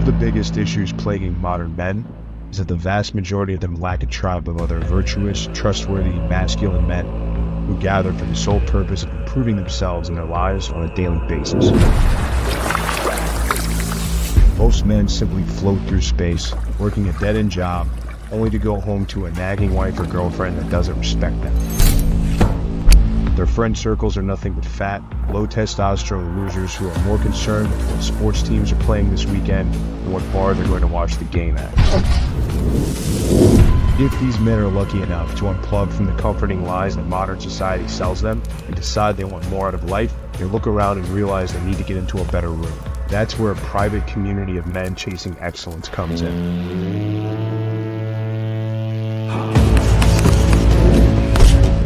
the biggest issues plaguing modern men is that the vast majority of them lack a tribe of other virtuous, trustworthy, masculine men who gather for the sole purpose of improving themselves and their lives on a daily basis. Most men simply float through space, working a dead-end job, only to go home to a nagging wife or girlfriend that doesn't respect them. Their friend circles are nothing but fat, low testosterone losers who are more concerned with what sports teams are playing this weekend and what bar they're going to watch the game at. If these men are lucky enough to unplug from the comforting lies that modern society sells them and decide they want more out of life, they look around and realize they need to get into a better room. That's where a private community of men chasing excellence comes in.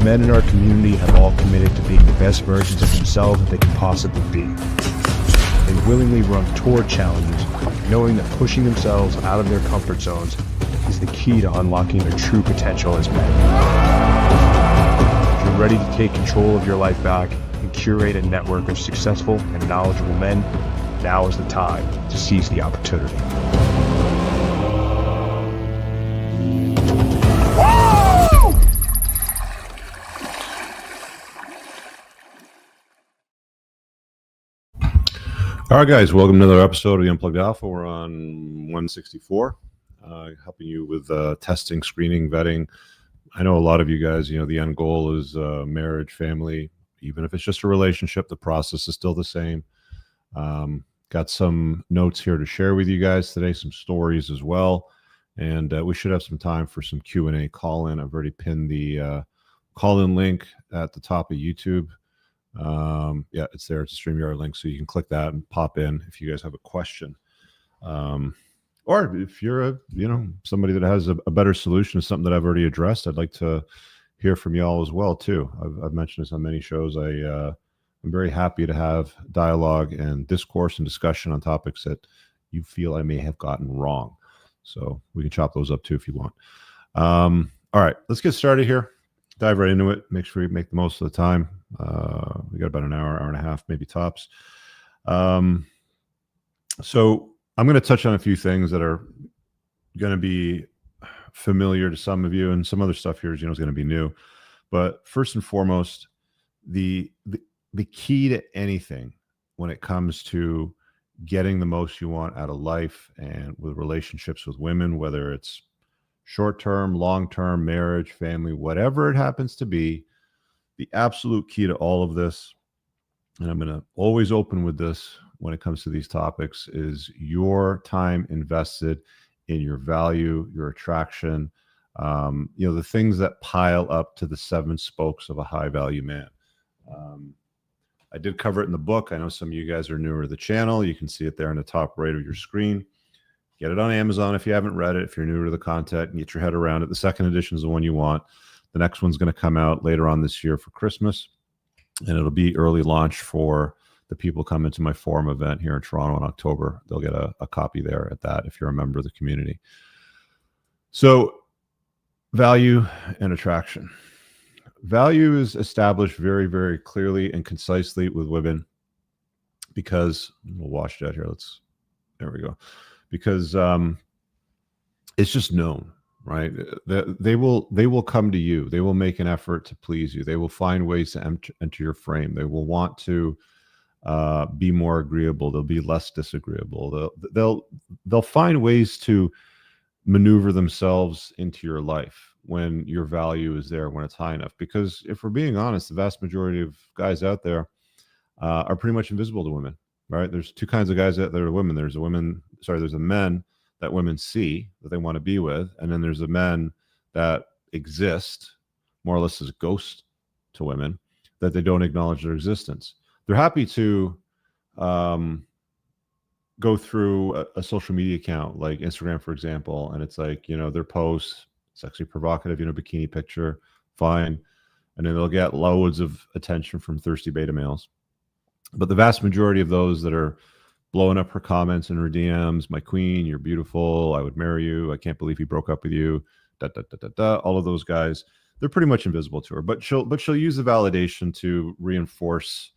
Men in our community have all committed to being the best versions of themselves that they can possibly be. They willingly run toward challenges, knowing that pushing themselves out of their comfort zones is the key to unlocking their true potential as men. If you're ready to take control of your life back and curate a network of successful and knowledgeable men, now is the time to seize the opportunity. All right, guys, welcome to another episode of the Unplugged Alpha. We're on 164, helping you with testing, screening, vetting. I know a lot of you guys, the end goal is marriage, family. Even if it's just a relationship, the process is still the same. Got some notes here to share with you guys today, some stories as well. And we should have some time for some Q&A call-in. I've already pinned the call-in link at the top of YouTube. Yeah, it's there. It's a StreamYard link, so you can click that and pop in if you guys have a question, or if you're somebody that has a better solution to something that I've already addressed. I'd like to hear from y'all as well too. I've mentioned this on many shows. I'm very happy to have dialogue and discourse and discussion on topics that you feel I may have gotten wrong. So we can chop those up too if you want. All right, let's get started here. Dive right into it. Make sure we make the most of the time. We got about an hour and a half, maybe tops. So I'm going to touch on a few things that are going to be familiar to some of you, and some other stuff here is going to be new. But first and foremost, the key to anything when it comes to getting the most you want out of life and with relationships with women, whether it's short-term, long-term, marriage, family, whatever it happens to be, the absolute key to all of this, and I'm going to always open with this when it comes to these topics, is your time invested in your value, your attraction, the things that pile up to the 7 spokes of a high-value man. I did cover it in the book. I know some of you guys are newer to the channel. You can see it there in the top right of your screen. Get it on Amazon if you haven't read it. If you're newer to the content, and get your head around it. The second edition is the one you want. The next one's going to come out later on this year for Christmas, and it'll be early launch for the people coming to my forum event here in Toronto in October. They'll get a copy there at that if you're a member of the community. So value and attraction. Value is established very, very clearly and concisely with women because we'll wash that here. There we go. Because it's just known, right? They will come to you. They will make an effort to please you. They will find ways to enter your frame. They will want to be more agreeable. They'll be less disagreeable. They'll find ways to maneuver themselves into your life when your value is there, when it's high enough. Because if we're being honest, the vast majority of guys out there are pretty much invisible to women. Right? There's 2 kinds of guys out there to women. There's a men that women see that they want to be with, and then there's a men that exist more or less as ghosts to women that they don't acknowledge their existence. They're happy to go through a social media account like Instagram, for example, and it's like, their posts, sexy provocative, bikini picture, fine, and then they'll get loads of attention from thirsty beta males. But the vast majority of those that are blowing up her comments and her DMs, my queen, you're beautiful, I would marry you, I can't believe he broke up with you, all of those guys, they're pretty much invisible to her. But she'll use the validation to reinforce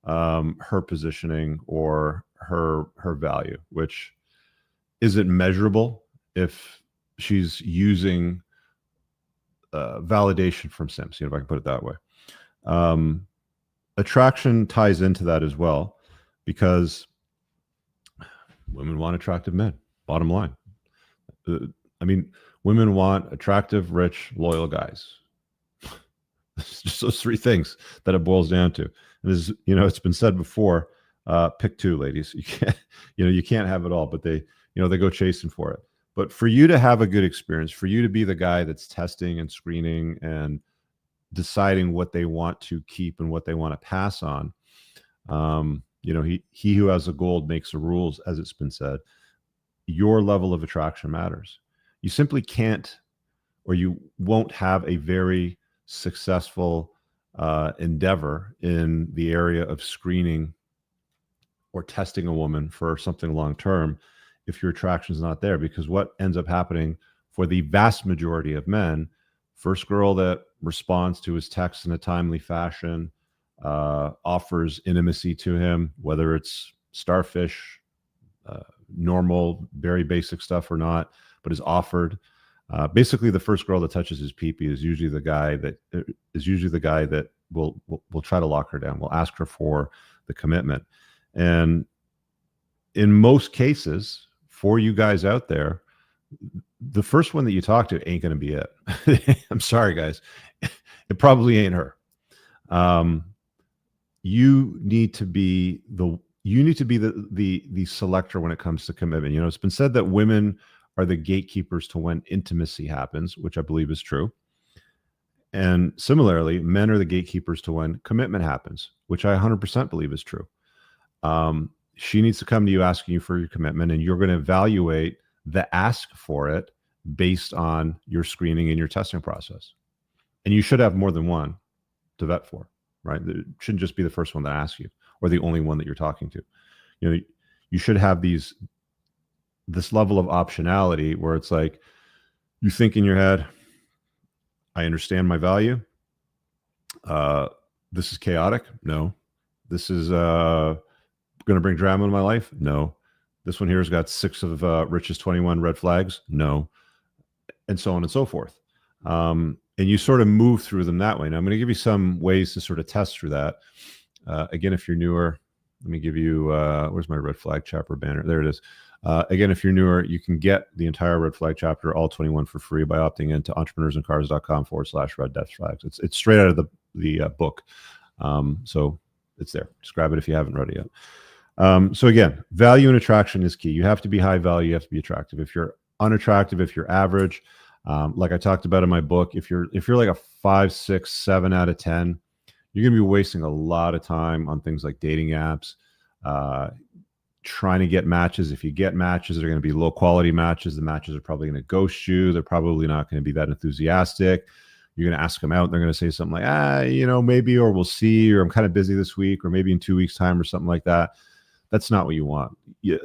her positioning or her value, which is it measurable if she's using validation from Sims? If I can put it that way. Attraction ties into that as well, because women want attractive men. Bottom line. I mean, women want attractive, rich, loyal guys. It's just those three things that it boils down to. And as it's been said before, pick two, ladies. You can't, you can't have it all, but they go chasing for it. But for you to have a good experience, for you to be the guy that's testing and screening and deciding what they want to keep and what they want to pass on, he who has the gold makes the rules, as it's been said. Your level of attraction matters. You simply can't, or you won't have a very successful endeavor in the area of screening or testing a woman for something long term if your attraction is not there. Because what ends up happening for the vast majority of men, first girl that responds to his text in a timely fashion, offers intimacy to him, whether it's starfish, normal, very basic stuff or not, but is offered. Basically, the first girl that touches his pee-pee is usually the guy that will try to lock her down. Will ask her for the commitment, and in most cases, for you guys out there, the first one that you talk to ain't going to be it. I'm sorry, guys, it probably ain't her. You need to be the selector when it comes to commitment. It's been said that women are the gatekeepers to when intimacy happens, which I believe is true. And similarly, men are the gatekeepers to when commitment happens, which I 100% believe is true. She needs to come to you asking you for your commitment, and you're going to evaluate the ask for it based on your screening and your testing process. And you should have more than one to vet for, right? It shouldn't just be the first one that asks you or the only one that you're talking to. You should have this level of optionality where it's like, you think in your head, I understand my value. This is chaotic. No. This is going to bring drama in my life. No. This one here has got 6 of Rich's 21 red flags. No. And so on and so forth. And you sort of move through them that way. Now I'm going to give you some ways to sort of test through that. Again, if you're newer, let me give you, where's my red flag chapter banner? There it is. Again, if you're newer, you can get the entire red flag chapter, all 21, for free by opting into entrepreneursandcars.com/red-flags. It's straight out of the book. So it's there. Just grab it if you haven't read it yet. So again, value and attraction is key. You have to be high value. You have to be attractive. If you're unattractive, if you're average, like I talked about in my book, if you're like a 5, 6, 7 out of 10, you're going to be wasting a lot of time on things like dating apps, trying to get matches. If you get matches, they're going to be low quality matches. The matches are probably going to ghost you. They're probably not going to be that enthusiastic. You're going to ask them out, and they're going to say something like, maybe, or we'll see, or I'm kind of busy this week, or maybe in 2 weeks time, or something like that. That's not what you want.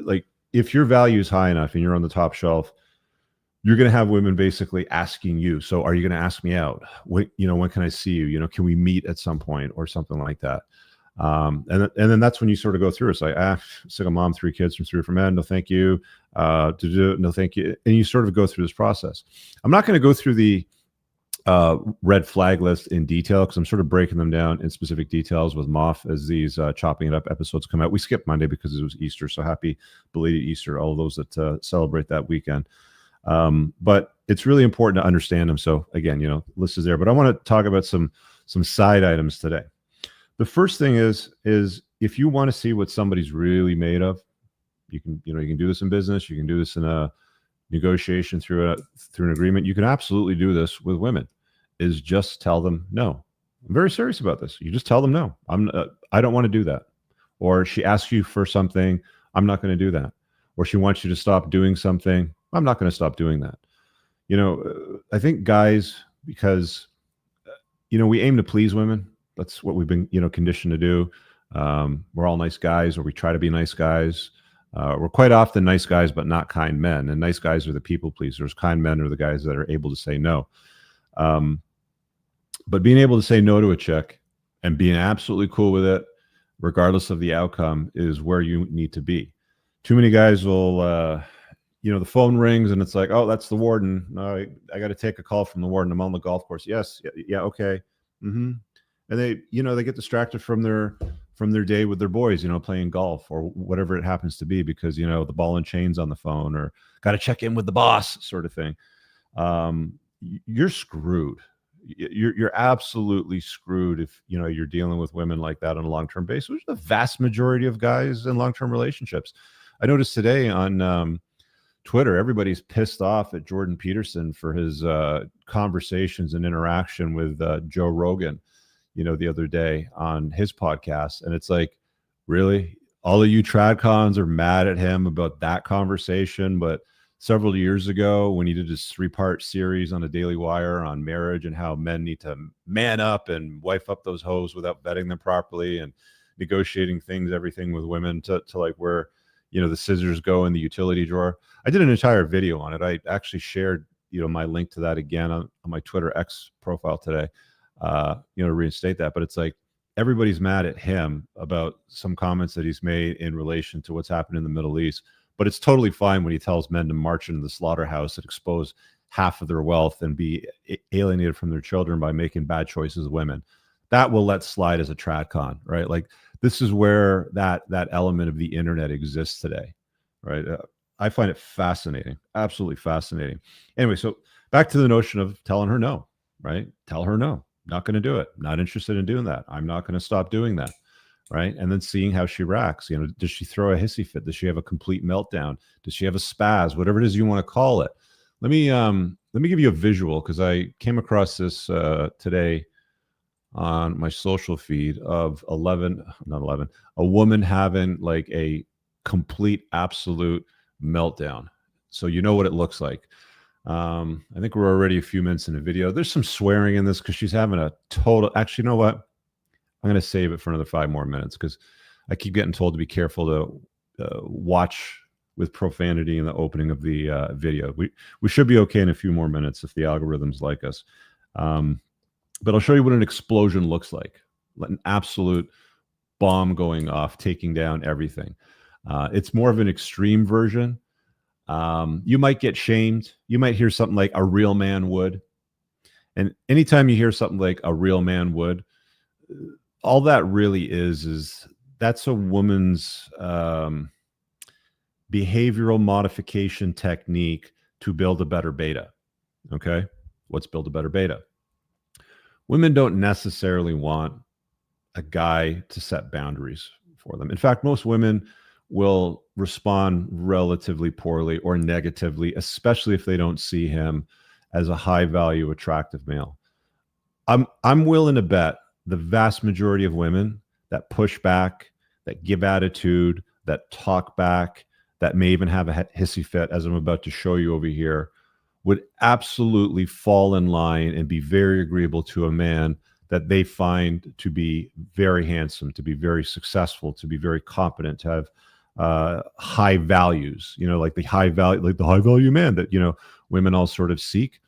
Like, if your value is high enough and you're on the top shelf, you're going to have women basically asking you, so are you going to ask me out? When can I see you? Can we meet at some point, or something like that? And then that's when you sort of go through. It's like, single mom, 3 kids from 3 different men. No, thank you. No, thank you. And you sort of go through this process. I'm not going to go through the red flag list in detail, because I'm sort of breaking them down in specific details with Moff as these chopping it up episodes come out. We skipped Monday because it was Easter, so happy belated Easter, all those that celebrate that weekend. But it's really important to understand them. So again, list is there, but I want to talk about some side items today. The first thing is if you want to see what somebody's really made of, you can do this in business. You can do this in a negotiation through an agreement. You can absolutely do this with women, is just tell them, no, I'm very serious about this. You just tell them, no, I don't want to do that. Or she asks you for something, I'm not going to do that. Or she wants you to stop doing something, I'm not going to stop doing that. I think guys, because, we aim to please women. That's what we've been, conditioned to do. We're all nice guys, or we try to be nice guys. We're quite often nice guys, but not kind men. And nice guys are the people pleasers. Kind men are the guys that are able to say no. But being able to say no to a chick and being absolutely cool with it, regardless of the outcome, is where you need to be. Too many guys will the phone rings and it's like, oh, that's the warden. No, I got to take a call from the warden. I'm on the golf course. Yes. Yeah. Okay. And they get distracted from their day with their boys, playing golf or whatever it happens to be, because, the ball and chain's on the phone, or got to check in with the boss sort of thing. You're screwed. You're absolutely screwed if, you're dealing with women like that on a long-term basis, which is the vast majority of guys in long-term relationships. I noticed today on Twitter, everybody's pissed off at Jordan Peterson for his conversations and interaction with Joe Rogan, the other day on his podcast. And it's like, really? All of you tradcons are mad at him about that conversation. But several years ago, when he did his 3-part series on the Daily Wire on marriage and how men need to man up and wife up those hoes without vetting them properly and negotiating everything with women to like where, the scissors go in the utility drawer. I did an entire video on it. I actually shared, my link to that again on my Twitter X profile today, to reinstate that. But it's like, everybody's mad at him about some comments that he's made in relation to what's happened in the Middle East. But it's totally fine when he tells men to march into the slaughterhouse and expose half of their wealth and be alienated from their children by making bad choices with women. That will let slide as a tradcon, right? Like, this is where that element of the internet exists today, right? I find it fascinating, absolutely fascinating. Anyway, so back to the notion of telling her no, right? Tell her no, not going to do it. Not interested in doing that. I'm not going to stop doing that. Right. And then seeing how she reacts. Does she throw a hissy fit? Does she have a complete meltdown? Does she have a spaz? Whatever it is you want to call it. Let me give you a visual, because I came across this today on my social feed of a woman having like a complete absolute meltdown. So you know what it looks like. I think we're already a few minutes in the video. There's some swearing in this because she's having a total. Actually, you know what? I'm going to save it for another 5 more minutes, because I keep getting told to be careful to watch with profanity in the opening of the video. We should be okay in a few more minutes if the algorithms like us. But I'll show you what an explosion looks like an absolute bomb going off, taking down everything. It's more of an extreme version. You might get shamed. You might hear something like a real man would. And anytime you hear something like a real man would, all that really is that's a woman's behavioral modification technique to build a better beta. Okay? What's build a better beta? Women don't necessarily want a guy to set boundaries for them. In fact, most women will respond relatively poorly or negatively, especially if they don't see him as a high value, attractive male. I'm willing to bet the vast majority of women that push back, that give attitude, that talk back, that may even have a hissy fit, as I'm about to show you over here, would absolutely fall in line and be very agreeable to a man that they find to be very handsome, to be very successful, to be very competent, to have high values, like the high value man that, women all sort of seek.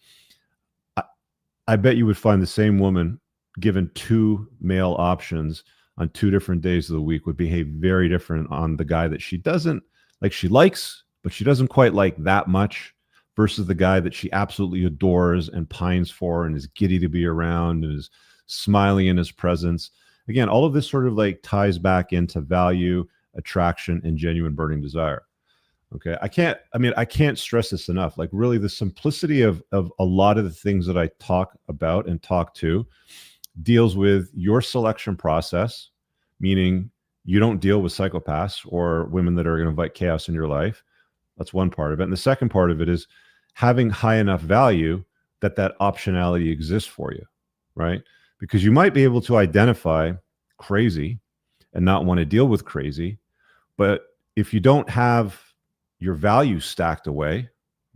I bet you would find the same woman given 2 male options on 2 different days of the week would behave very different on the guy that she doesn't like, she likes, but she doesn't quite like that much, versus the guy that she absolutely adores and pines for and is giddy to be around and is smiling in his presence. Again, all of this sort of like ties back into value, attraction, and genuine burning desire. Okay. I can't stress this enough. Like, really, the simplicity of a lot of the things that I talk about and talk to deals with your selection process, meaning you don't deal with psychopaths or women that are going to invite chaos in your life. That's one part of it. And the second part of it is having high enough value that optionality exists for you, right? Because you might be able to identify crazy and not want to deal with crazy. But if you don't have your values stacked away,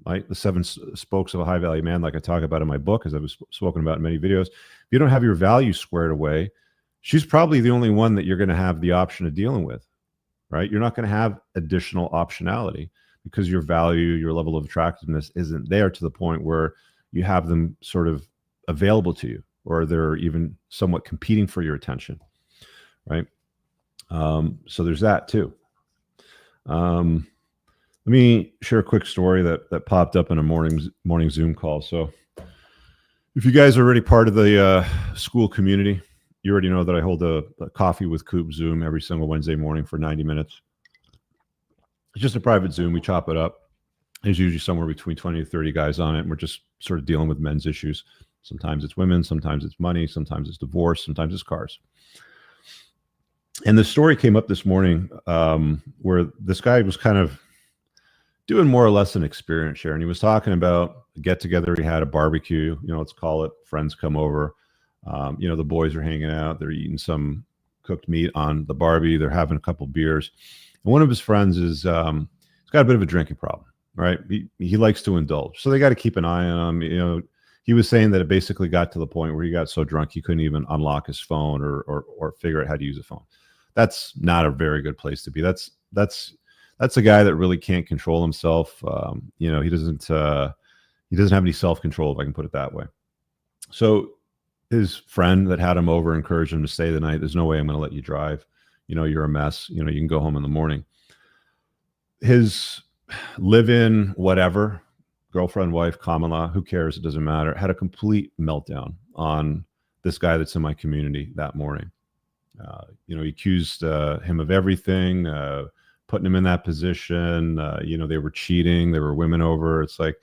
right? The 7 spokes of a high value man, like I talk about in my book, as I've spoken about in many videos, if you don't have your values squared away, she's probably the only one that you're going to have the option of dealing with, right? You're not going to have additional optionality because your value, your level of attractiveness isn't there to the point where you have them sort of available to you, or they're even somewhat competing for your attention, right? So there's that too. Let Let me share a quick story that popped up in a morning Zoom call. So if you guys are already part of the school community, you already know that I hold a coffee with Coop Zoom every single Wednesday morning for 90 minutes. It's just a private Zoom. We chop it up. There's usually somewhere between 20 to 30 guys on it. And we're just sort of dealing with men's issues. Sometimes it's women, sometimes it's money, sometimes it's divorce, sometimes it's cars. And the story came up this morning where this guy was kind of doing more or less an experience share. And he was talking about a get together. He had a barbecue, let's call it. Friends come over. The boys are hanging out. They're eating some cooked meat on the barbie. They're having a couple beers. And one of his friends he's got a bit of a drinking problem, right? He likes to indulge. So they got to keep an eye on him. He was saying that it basically got to the point where he got so drunk he couldn't even unlock his phone or figure out how to use a phone. That's not a very good place to be. That's a guy that really can't control himself. He doesn't have any self-control, if I can put it that way. So his friend that had him over encouraged him to stay the night. There's no way I'm going to let you drive. You're a mess. You can go home in the morning. His live-in, whatever, girlfriend, wife, common law, who cares? It doesn't matter. Had a complete meltdown on this guy that's in my community that morning. He accused him of everything, putting him in that position. They were cheating. There were women over. It's like,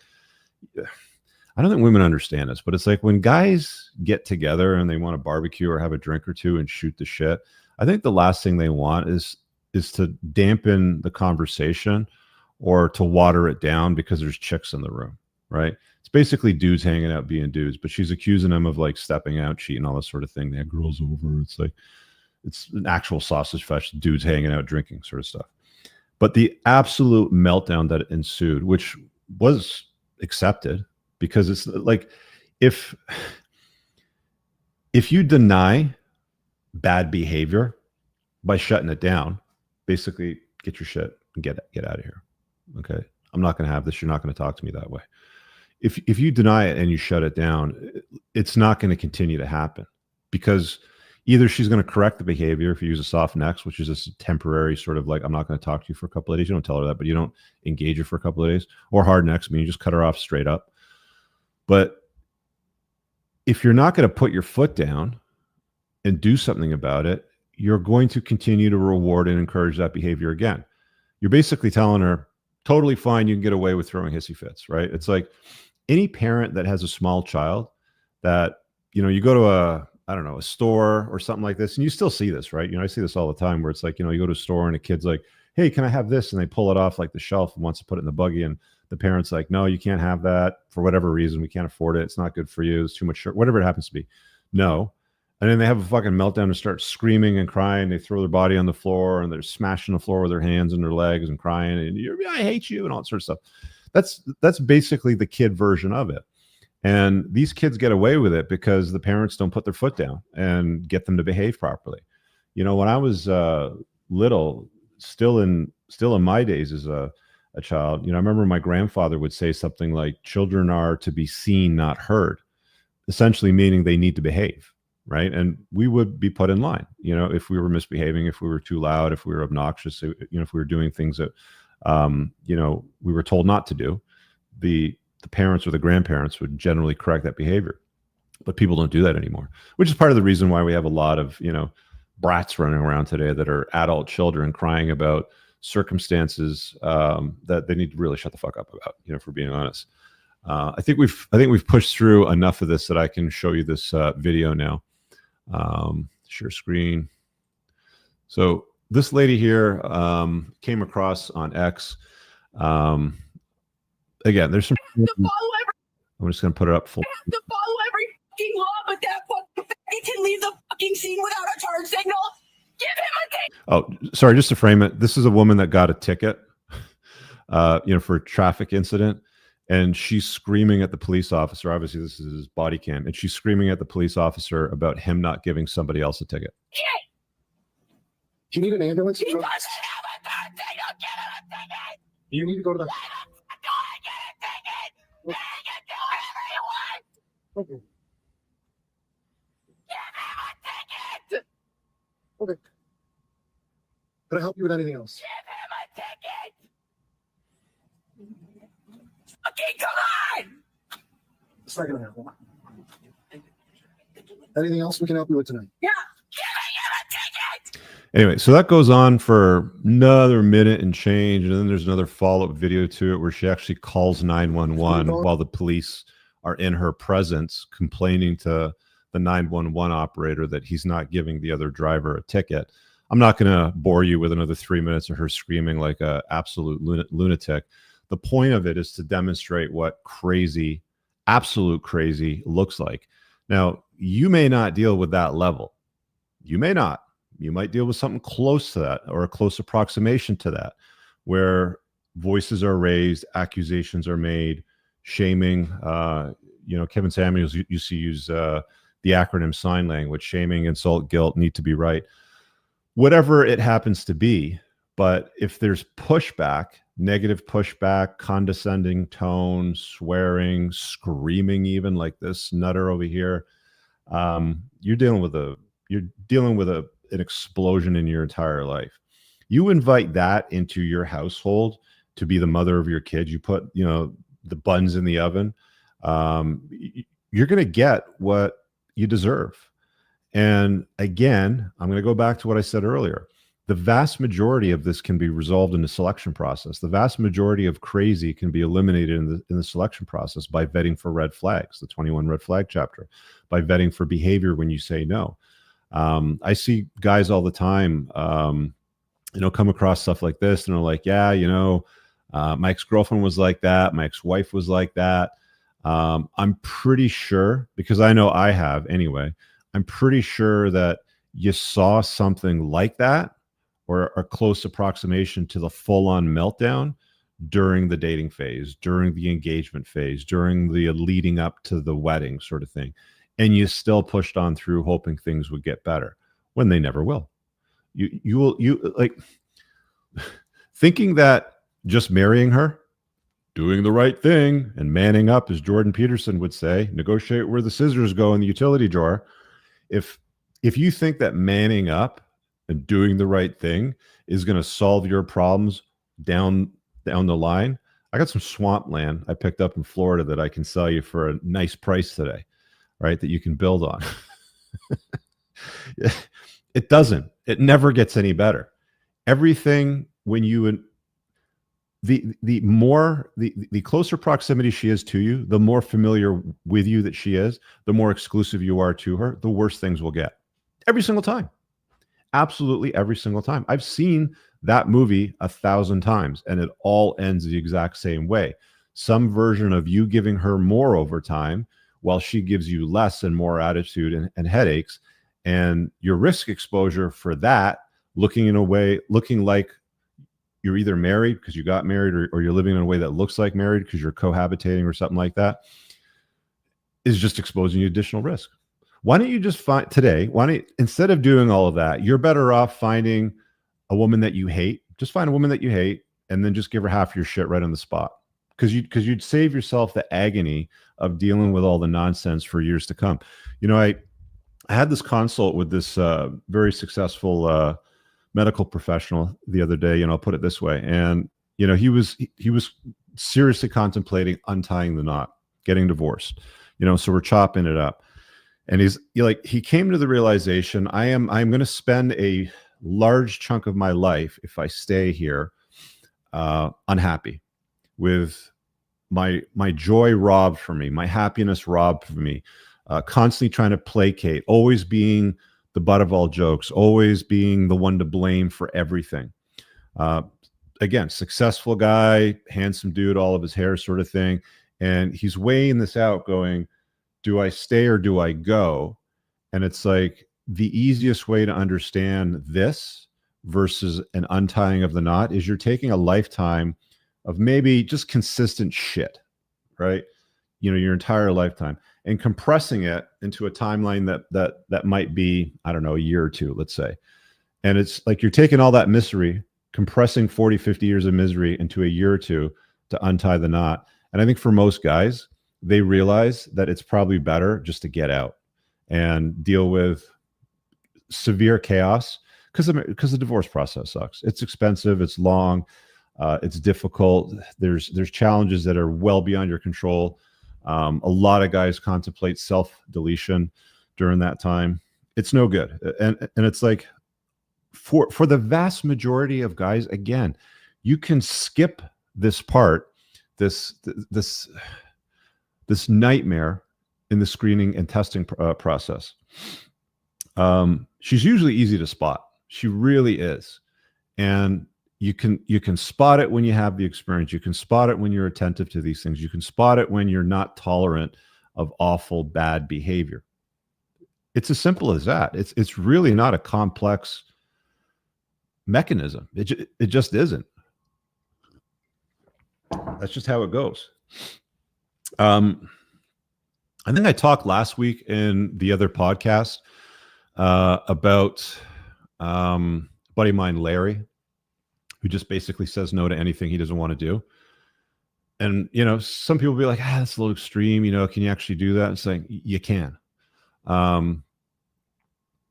I don't think women understand this, but it's like when guys get together and they want to barbecue or have a drink or two and shoot the shit, I think the last thing they want is to dampen the conversation or to water it down because there's chicks in the room, right? It's basically dudes hanging out being dudes, but she's accusing him of like stepping out, cheating, all this sort of thing. They have girls over. It's like, it's an actual sausage fest, dudes hanging out, drinking sort of stuff. But the absolute meltdown that ensued, which was accepted, because it's like if you deny bad behavior by shutting it down, basically get your shit and get out of here. Okay, I'm not going to have this. You're not going to talk to me that way. If you deny it and you shut it down, it's not going to continue to happen, because either she's going to correct the behavior if you use a soft next, which is just a temporary sort of like, I'm not going to talk to you for a couple of days. You don't tell her that, but you don't engage her for a couple of days. Or hard next, you just cut her off straight up. But if you're not going to put your foot down and do something about it, you're going to continue to reward and encourage that behavior again. You're basically telling her, totally fine, you can get away with throwing hissy fits, right? It's like any parent that has a small child that, you go to a store or something like this, and you still see this, right? I see this all the time where it's like, you go to a store and a kid's like, hey, can I have this? And they pull it off like the shelf and wants to put it in the buggy. And the parent's like, no, you can't have that for whatever reason. We can't afford it. It's not good for you. It's too much sugar, whatever it happens to be. No. And then they have a fucking meltdown and start screaming and crying. They throw their body on the floor and they're smashing the floor with their hands and their legs and crying. And I hate you and all that sort of stuff. That's basically the kid version of it. And these kids get away with it because the parents don't put their foot down and get them to behave properly. When I was little, still in my days as a child, I remember my grandfather would say something like, children are to be seen, not heard, essentially meaning they need to behave, right? And we would be put in line, if we were misbehaving, if we were too loud, if we were obnoxious, if we were doing things that, we were told not to do. The parents or the grandparents would generally correct that behavior, but people don't do that anymore, which is part of the reason why we have a lot of, brats running around today that are adult children crying about circumstances that they need to really shut the fuck up about, for being honest. I think we've pushed through enough of this that I can show you this video now. Share screen. So this lady here came across on X. Again, there's some. I'm just going to put it up full. I have to follow every fucking law, but that fucking faggot can leave the fucking scene without a turn signal. Give him a ticket. Oh, sorry, just to frame it, this is a woman that got a ticket, for a traffic incident, and she's screaming at the police officer. Obviously, this is his body cam, and she's screaming at the police officer about him not giving somebody else a ticket. Shit. Do you need an ambulance? He doesn't have a turn signal. Give him a ticket. You need to go to the. Let him fucking get a ticket. Make it to everyone. Okay. Give him a ticket. Okay. Can I help you with anything else? Give him a ticket. Second half. Anything else we can help you with tonight? Yeah. Give me a ticket. Anyway, so that goes on for another minute and change, and then there's another follow-up video to it where she actually calls 911 while the police are in her presence, complaining to the 911 operator that he's not giving the other driver a ticket. I'm not going to bore you with another 3 minutes of her screaming like an absolute lunatic. The point of it is to demonstrate what crazy, absolute crazy looks like. Now, you may not deal with that level. You may not. You might deal with something close to that or a close approximation to that, where voices are raised, accusations are made, shaming. Kevin Samuels used to use the acronym sign language: shaming, insult, guilt, need to be right. Whatever it happens to be. But if there's pushback, negative pushback, condescending tone, swearing, screaming, even like this nutter over here, you're dealing with an explosion in your entire life. You invite that into your household to be the mother of your kid. You put, the buns in the oven. You're going to get what you deserve. And again, I'm going to go back to what I said earlier. The vast majority of this can be resolved in the selection process. The vast majority of crazy can be eliminated in the selection process by vetting for red flags, the 21 red flag chapter, by vetting for behavior when you say no. I see guys all the time, come across stuff like this, and they're like, my ex-girlfriend was like that. My ex-wife was like that. I'm pretty sure, because I know I have anyway, I'm pretty sure that you saw something like that or a close approximation to the full-on meltdown during the dating phase, during the engagement phase, during the leading up to the wedding sort of thing. And you still pushed on through hoping things would get better when they never will. You thinking that just marrying her, doing the right thing, and manning up, as Jordan Peterson would say, negotiate where the scissors go in the utility drawer. If you think that manning up and doing the right thing is going to solve your problems down the line, I got some swamp land I picked up in Florida that I can sell you for a nice price today, right? That you can build on. It doesn't. It never gets any better. Everything, when you the closer proximity she is to you, the more familiar with you that she is, the more exclusive you are to her, the worse things will get. Every single time. Absolutely every single time. I've seen that movie 1,000 times, and it all ends the exact same way. Some version of you giving her more over time while she gives you less and more attitude and headaches, and your risk exposure for that looking like you're either married because you got married, or you're living in a way that looks like married because you're cohabitating or something like that, is just exposing you to additional risk. Why don't you just instead of doing all of that, you're better off finding a woman that you hate. Just find a woman that you hate and then just give her half your shit right on the spot. Because you'd save yourself the agony of dealing with all the nonsense for years to come. I had this consult with this very successful medical professional the other day, I'll put it this way. And, he was seriously contemplating untying the knot, getting divorced, so we're chopping it up. And he came to the realization, I'm going to spend a large chunk of my life, if I stay here, unhappy, with my joy robbed from me, my happiness robbed from me, constantly trying to placate, always being the butt of all jokes, always being the one to blame for everything. Again, successful guy, handsome dude, all of his hair sort of thing. And he's weighing this out going, do I stay or do I go? And it's like the easiest way to understand this versus an untying of the knot is you're taking a lifetime of maybe just consistent shit, right? Your entire lifetime, and compressing it into a timeline that might be, I don't know, a year or two, let's say. And it's like you're taking all that misery, compressing 40, 50 years of misery into a year or two to untie the knot. And I think for most guys, they realize that it's probably better just to get out and deal with severe chaos, because the divorce process sucks. It's expensive. It's long. It's difficult. There's challenges that are well beyond your control. A lot of guys contemplate self-deletion during that time. It's no good. And it's like, for the vast majority of guys, again, you can skip this part, this nightmare in the screening and testing process. She's usually easy to spot. She really is. And you can spot it when you have the experience. You can spot it when you're attentive to these things. You can spot it when you're not tolerant of awful, bad behavior. It's as simple as that. It's really not a complex mechanism. It just isn't. That's just how it goes. I think I talked last week in the other podcast about a buddy of mine, Larry, who just basically says no to anything he doesn't want to do. And, you know, some people will be like, that's a little extreme. You know, can you actually do that? And saying, you can.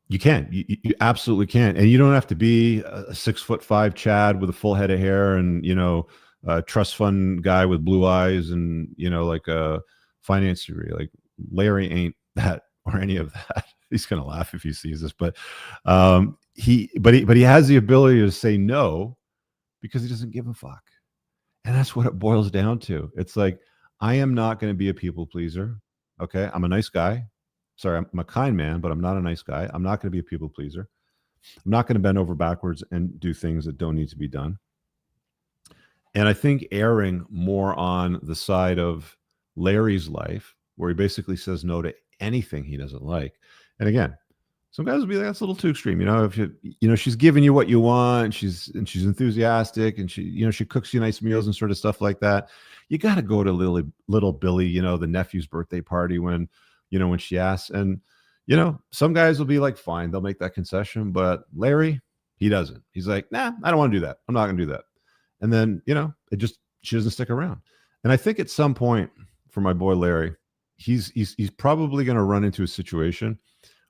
You can. You absolutely can. And you don't have to be a 6'5" Chad with a full head of hair and, you know, a trust fund guy with blue eyes and, you know, like a finance degree. Like Larry ain't that or any of that. He's going to laugh if he sees this, but he has the ability to say no because he doesn't give a fuck. And that's what it boils down to. It's like, I am not going to be a people pleaser. Okay. I'm a nice guy. Sorry, I'm a kind man, but I'm not a nice guy. I'm not going to be a people pleaser. I'm not going to bend over backwards and do things that don't need to be done. And I think erring more on the side of Larry's life, where he basically says no to anything he doesn't like. And again, some guys will be like, that's a little too extreme. You know, if you know, she's giving you what you want, she's enthusiastic, and she cooks you nice meals and sort of stuff like that. You got to go to little Billy, you know, the nephew's birthday party when she asks. And, you know, some guys will be like, fine, they'll make that concession. But Larry, he doesn't. He's like, nah, I don't want to do that. I'm not going to do that. And then, you know, she doesn't stick around. And I think at some point for my boy Larry, he's probably going to run into a situation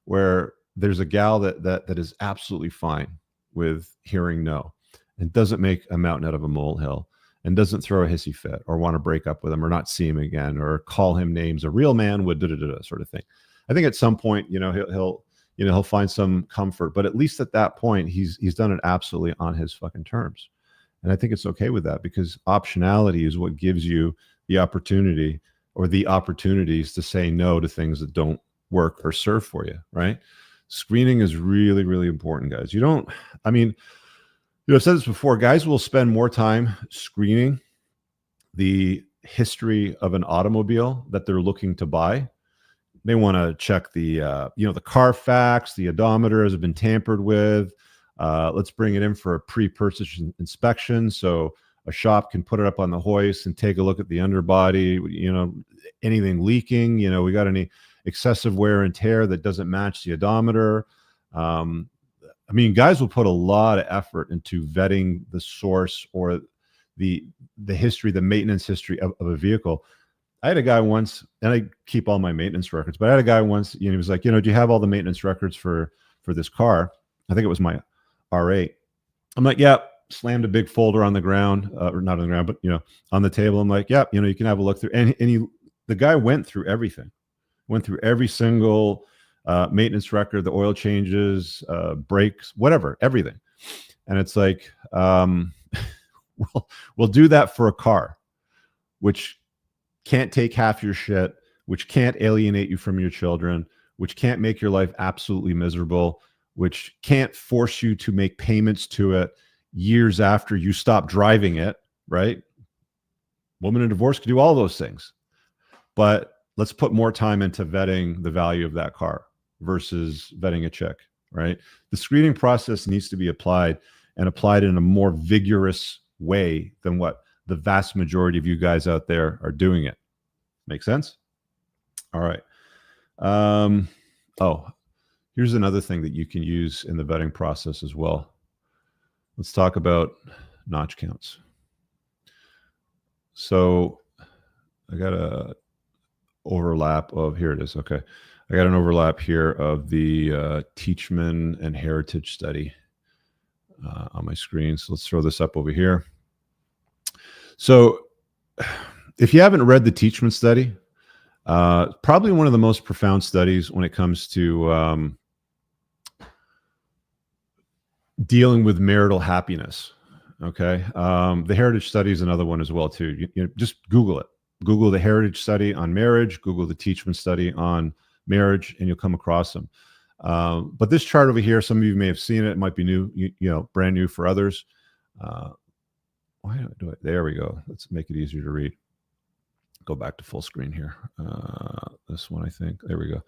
where there's a gal that is absolutely fine with hearing no and doesn't make a mountain out of a molehill and doesn't throw a hissy fit or want to break up with him or not see him again or call him names. A real man would sort of thing. I think at some point, you know, he'll find some comfort, but at least at that point, he's done it absolutely on his fucking terms. And I think it's okay with that because optionality is what gives you the opportunity or the opportunities to say no to things that don't work or serve for you, right? Screening is really, really important, guys. I've said this before, guys will spend more time screening the history of an automobile that they're looking to buy. They want to check the Carfax, the odometer has been tampered with. Let's bring it in for a pre-purchase inspection so a shop can put it up on the hoist and take a look at the underbody, you know, anything leaking, you know, we got any excessive wear and tear that doesn't match the odometer. Guys will put a lot of effort into vetting the source or the history, the maintenance history of a vehicle. I had a guy once, and I keep all my maintenance records, but I had a guy once, you know, he was like, you know, do you have all the maintenance records for this car? I think it was my R8. I'm like, yeah, slammed a big folder on the ground, or not on the ground, but, you know, on the table. I'm like, yeah, you know, you can have a look through. And the guy went through everything, went through every single maintenance record, the oil changes, brakes, whatever, everything. And it's like, we'll do that for a car, which can't take half your shit, which can't alienate you from your children, which can't make your life absolutely miserable, which can't force you to make payments to it years after you stop driving it, right? Woman in divorce could do all those things. But let's put more time into vetting the value of that car versus vetting a chick, right? The screening process needs to be applied and applied in a more vigorous way than what the vast majority of you guys out there are doing it. Make sense? All right. Here's another thing that you can use in the vetting process as well. Let's talk about notch counts. So I got a overlap of, here it is. Okay. I got an overlap here of the Teachman and Heritage study on my screen. So let's throw this up over here. So if you haven't read the Teachman study, Probably one of the most profound studies when it comes to dealing with marital happiness. Okay. The Heritage Study is another one as well, too. Just Google it. Google the Heritage Study on marriage, Google the Teachman Study on marriage, and you'll come across them. But this chart over here, some of you may have seen it. It might be new, brand new for others. Why don't I do it? There we go. Let's make it easier to read. Go back to full screen here. This one, I think. There we go.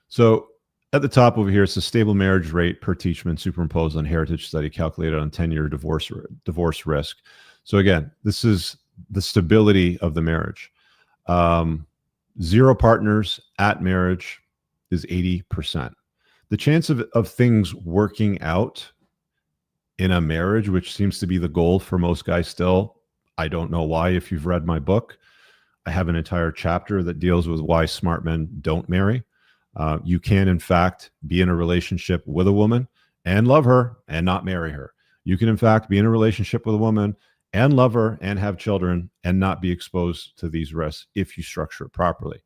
So at the top over here, it's the stable marriage rate per Teachman superimposed on Heritage Study calculated on 10-year divorce risk. So again, this is the stability of the marriage. 0 partners at marriage is 80%. The chance of things working out in a marriage, which seems to be the goal for most guys still, I don't know why. If you've read my book, I have an entire chapter that deals with why smart men don't marry. You can, in fact, be in a relationship with a woman and love her and not marry her. You can, in fact, be in a relationship with a woman and love her and have children and not be exposed to these risks if you structure it properly.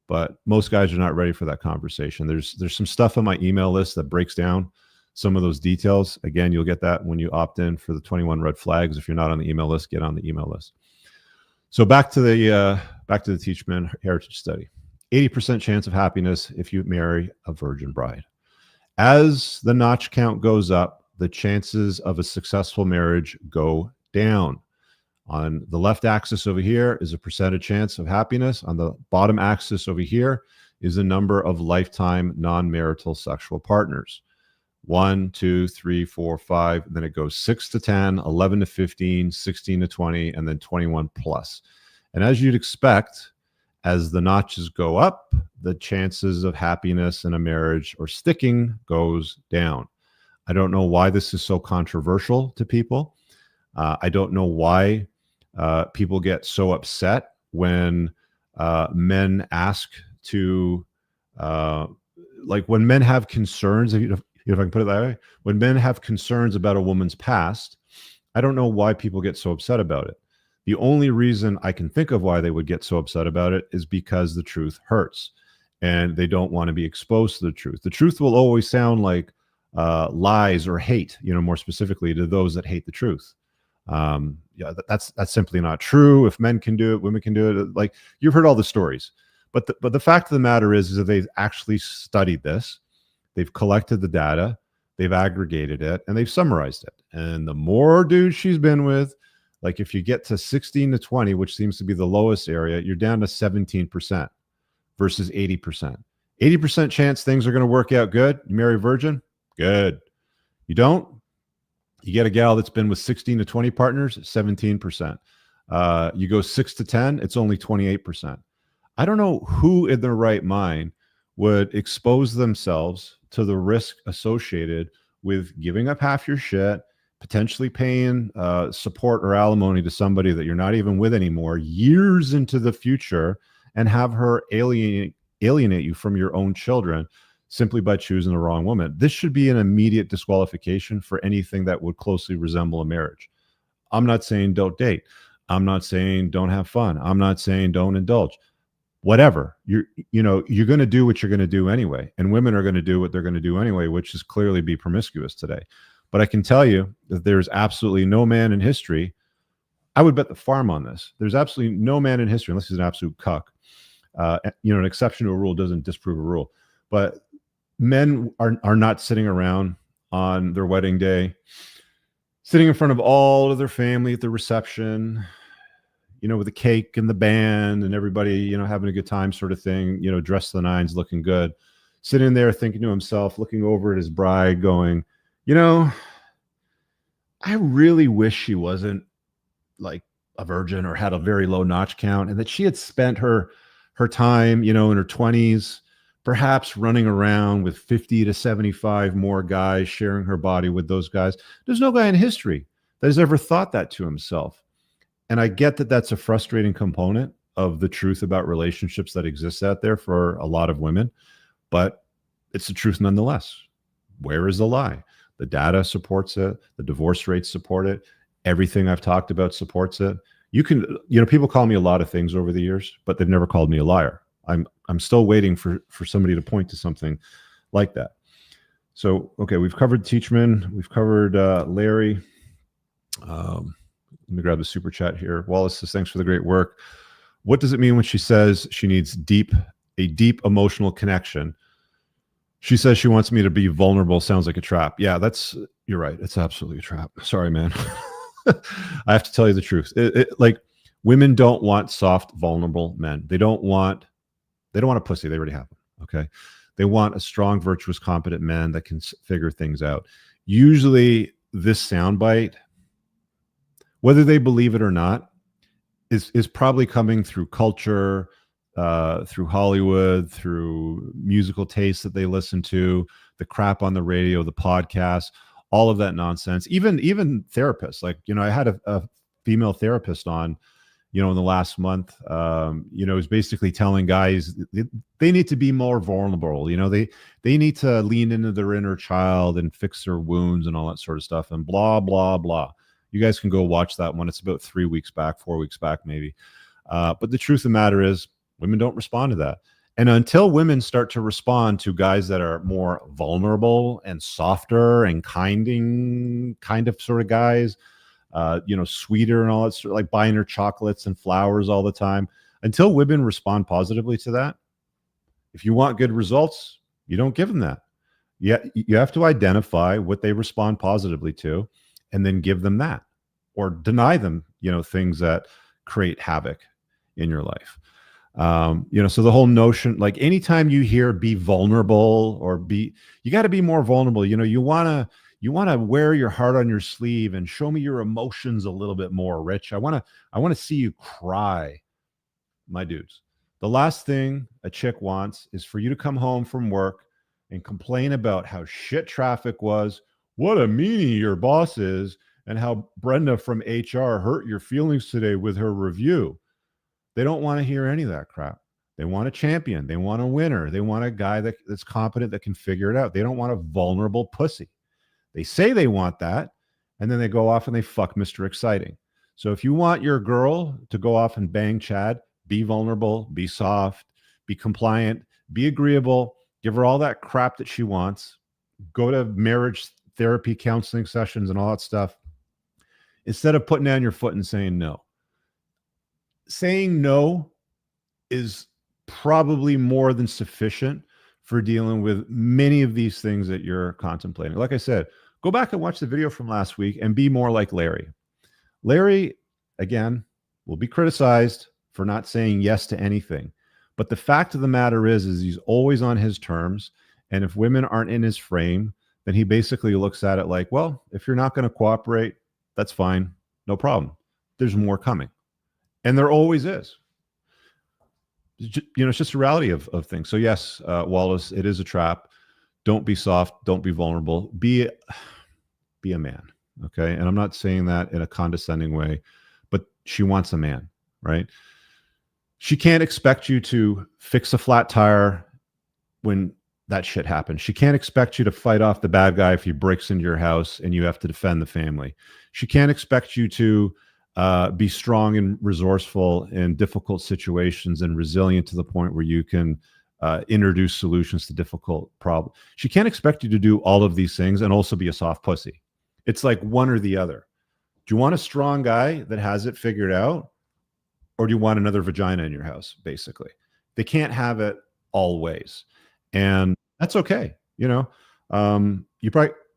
But most guys are not ready for that conversation. There's some stuff on my email list that breaks down some of those details. Again, you'll get that when you opt in for the 21 red flags. If you're not on the email list, get on the email list. So back to the Teachman Heritage Study. 80% chance of happiness if you marry a virgin bride. As the notch count goes up, the chances of a successful marriage go down. On the left axis over here is a percentage chance of happiness. On the bottom axis over here is the number of lifetime non-marital sexual partners. 1, 2, 3, 4, 5. Then it goes 6 to 10, 11 to 15, 16 to 20, and then 21 plus. And as you'd expect, as the notches go up, the chances of happiness in a marriage or sticking goes down. I don't know why this is so controversial to people. I don't know why people get so upset when men ask to, when men have concerns, if I can put it that way, when men have concerns about a woman's past, I don't know why people get so upset about it. The only reason I can think of why they would get so upset about it is because the truth hurts and they don't want to be exposed to the truth. The truth will always sound like lies or hate, more specifically to those that hate the truth. That's simply not true. If men can do it, women can do it. Like, you've heard all the stories, but the fact of the matter is that they've actually studied this. They've collected the data, they've aggregated it, and they've summarized it. And the more dudes she's been with, like if you get to 16 to 20, which seems to be the lowest area, you're down to 17% versus 80%. 80% chance things are going to work out good. You marry a virgin? Good. You don't? You get a gal that's been with 16 to 20 partners, 17%. You go 6 to 10, it's only 28%. I don't know who in their right mind would expose themselves to the risk associated with giving up half your shit, potentially paying support or alimony to somebody that you're not even with anymore years into the future, and have her alienate you from your own children simply by choosing the wrong woman. This should be an immediate disqualification for anything that would closely resemble a marriage. I'm not saying don't date. I'm not saying don't have fun. I'm not saying don't indulge. Whatever. You're going to do what you're going to do anyway. And women are going to do what they're going to do anyway, which is clearly be promiscuous today. But I can tell you that there's absolutely no man in history. I would bet the farm on this. There's absolutely no man in history, unless he's an absolute cuck. An exception to a rule doesn't disprove a rule. But men are not sitting around on their wedding day, sitting in front of all of their family at the reception, with the cake and the band and everybody, having a good time sort of thing, dressed to the nines, looking good, sitting there thinking to himself, looking over at his bride going, I really wish she wasn't like a virgin or had a very low notch count, and that she had spent her time, in her 20s, perhaps running around with 50 to 75 more guys, sharing her body with those guys. There's no guy in history that has ever thought that to himself. And I get that that's a frustrating component of the truth about relationships that exists out there for a lot of women, but it's the truth nonetheless. Where is the lie? The data supports it. The divorce rates support it. Everything I've talked about supports it. You can, people call me a lot of things over the years, but they've never called me a liar. I'm still waiting for somebody to point to something like that. So, okay, we've covered Teachman. We've covered Larry. Let me grab the super chat here. Wallace says, thanks for the great work. What does it mean when she says she needs a deep emotional connection? She says she wants me to be vulnerable. Sounds like a trap. Yeah, you're right. It's absolutely a trap. Sorry, man. I have to tell you the truth. Like, women don't want soft, vulnerable men. They don't want a pussy. They already have one. Okay. They want a strong, virtuous, competent man that can figure things out. Usually this soundbite, whether they believe it or not, is probably coming through culture, through Hollywood, through musical tastes that they listen to, the crap on the radio, the podcast, all of that nonsense. Even therapists. Like, I had a female therapist on, in the last month, is basically telling guys they need to be more vulnerable. They need to lean into their inner child and fix their wounds and all that sort of stuff, and blah, blah, blah. You guys can go watch that one. It's about 4 weeks back, maybe. But the truth of the matter is, women don't respond to that. And until women start to respond to guys that are more vulnerable and softer and kind of sort of guys, sweeter and all that, sort of like buying her chocolates and flowers all the time, until women respond positively to that, if you want good results, you don't give them that. You have to identify what they respond positively to, and then give them that, or deny them, things that create havoc in your life. So the whole notion, like, anytime you hear be vulnerable or you got to be more vulnerable, you want to wear your heart on your sleeve and show me your emotions a little bit more, Rich. I want to see you cry. My dudes, the last thing a chick wants is for you to come home from work and complain about how shit traffic was, what a meanie your boss is, and how Brenda from HR hurt your feelings today with her review. They don't want to hear any of that crap. They want a champion. They want a winner. They want a guy that's competent, that can figure it out. They don't want a vulnerable pussy. They say they want that, and then they go off and they fuck Mr. Exciting. So if you want your girl to go off and bang Chad, be vulnerable, be soft, be compliant, be agreeable, give her all that crap that she wants, go to marriage therapy, counseling sessions, and all that stuff, instead of putting down your foot and saying no. Saying no is probably more than sufficient for dealing with many of these things that you're contemplating. Like I said, go back and watch the video from last week and be more like Larry. Larry, again, will be criticized for not saying yes to anything. But the fact of the matter is he's always on his terms. And if women aren't in his frame, then he basically looks at it like, well, if you're not going to cooperate, that's fine. No problem. There's more coming. And there always is. It's just a reality of things. So yes, Wallace, it is a trap. Don't be soft. Don't be vulnerable. Be a man. Okay. And I'm not saying that in a condescending way, but she wants a man, right? She can't expect you to fix a flat tire when that shit happens. She can't expect you to fight off the bad guy if he breaks into your house and you have to defend the family. She can't expect you to be strong and resourceful in difficult situations and resilient to the point where you can introduce solutions to difficult problems. She can't expect you to do all of these things and also be a soft pussy. It's like one or the other. Do you want a strong guy that has it figured out, or do you want another vagina in your house? Basically, they can't have it all ways, and that's okay.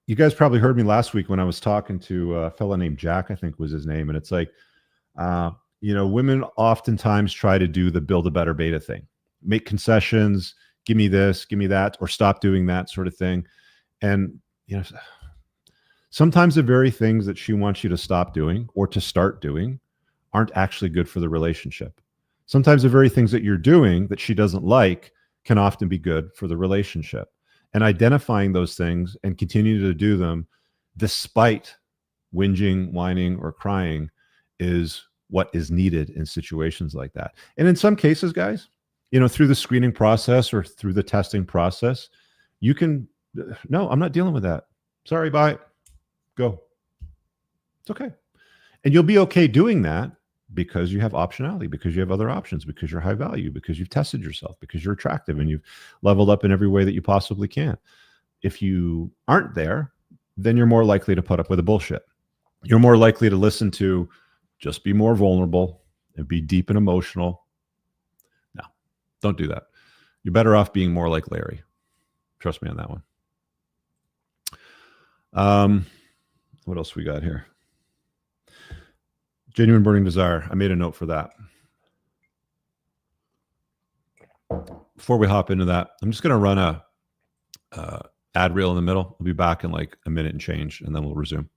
You guys probably heard me last week when I was talking to a fellow named Jack, I think was his name. And it's like, women oftentimes try to do the build a better beta thing, make concessions, give me this, give me that, or stop doing that sort of thing. And, sometimes the very things that she wants you to stop doing or to start doing aren't actually good for the relationship. Sometimes the very things that you're doing that she doesn't like can often be good for the relationship. And identifying those things and continuing to do them despite whinging, whining, or crying is what is needed in situations like that. And in some cases, guys, through the screening process or through the testing process, you can, no, I'm not dealing with that. Sorry, bye. Go. It's okay. And you'll be okay doing that because you have optionality, because you have other options, because you're high value, because you've tested yourself, because you're attractive and you've leveled up in every way that you possibly can. If you aren't there, then you're more likely to put up with the bullshit. You're more likely to listen to just be more vulnerable and be deep and emotional. No, don't do that. You're better off being more like Larry. Trust me on that one. What else we got here? Genuine burning desire. I made a note for that. Before we hop into that, I'm just going to run a ad reel in the middle. We'll be back in like a minute and change, and then we'll resume.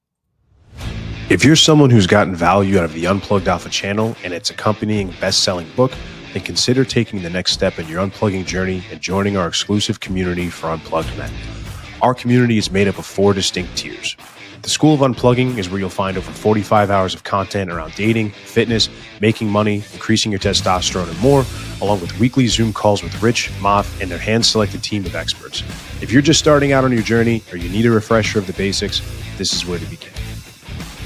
If you're someone who's gotten value out of the Unplugged Alpha channel and its accompanying best-selling book, then consider taking the next step in your unplugging journey and joining our exclusive community for Unplugged Men. Our community is made up of 4 distinct tiers. The School of Unplugging is where you'll find over 45 hours of content around dating, fitness, making money, increasing your testosterone, and more, along with weekly Zoom calls with Rich, Moth, and their hand-selected team of experts. If you're just starting out on your journey or you need a refresher of the basics, this is where to begin.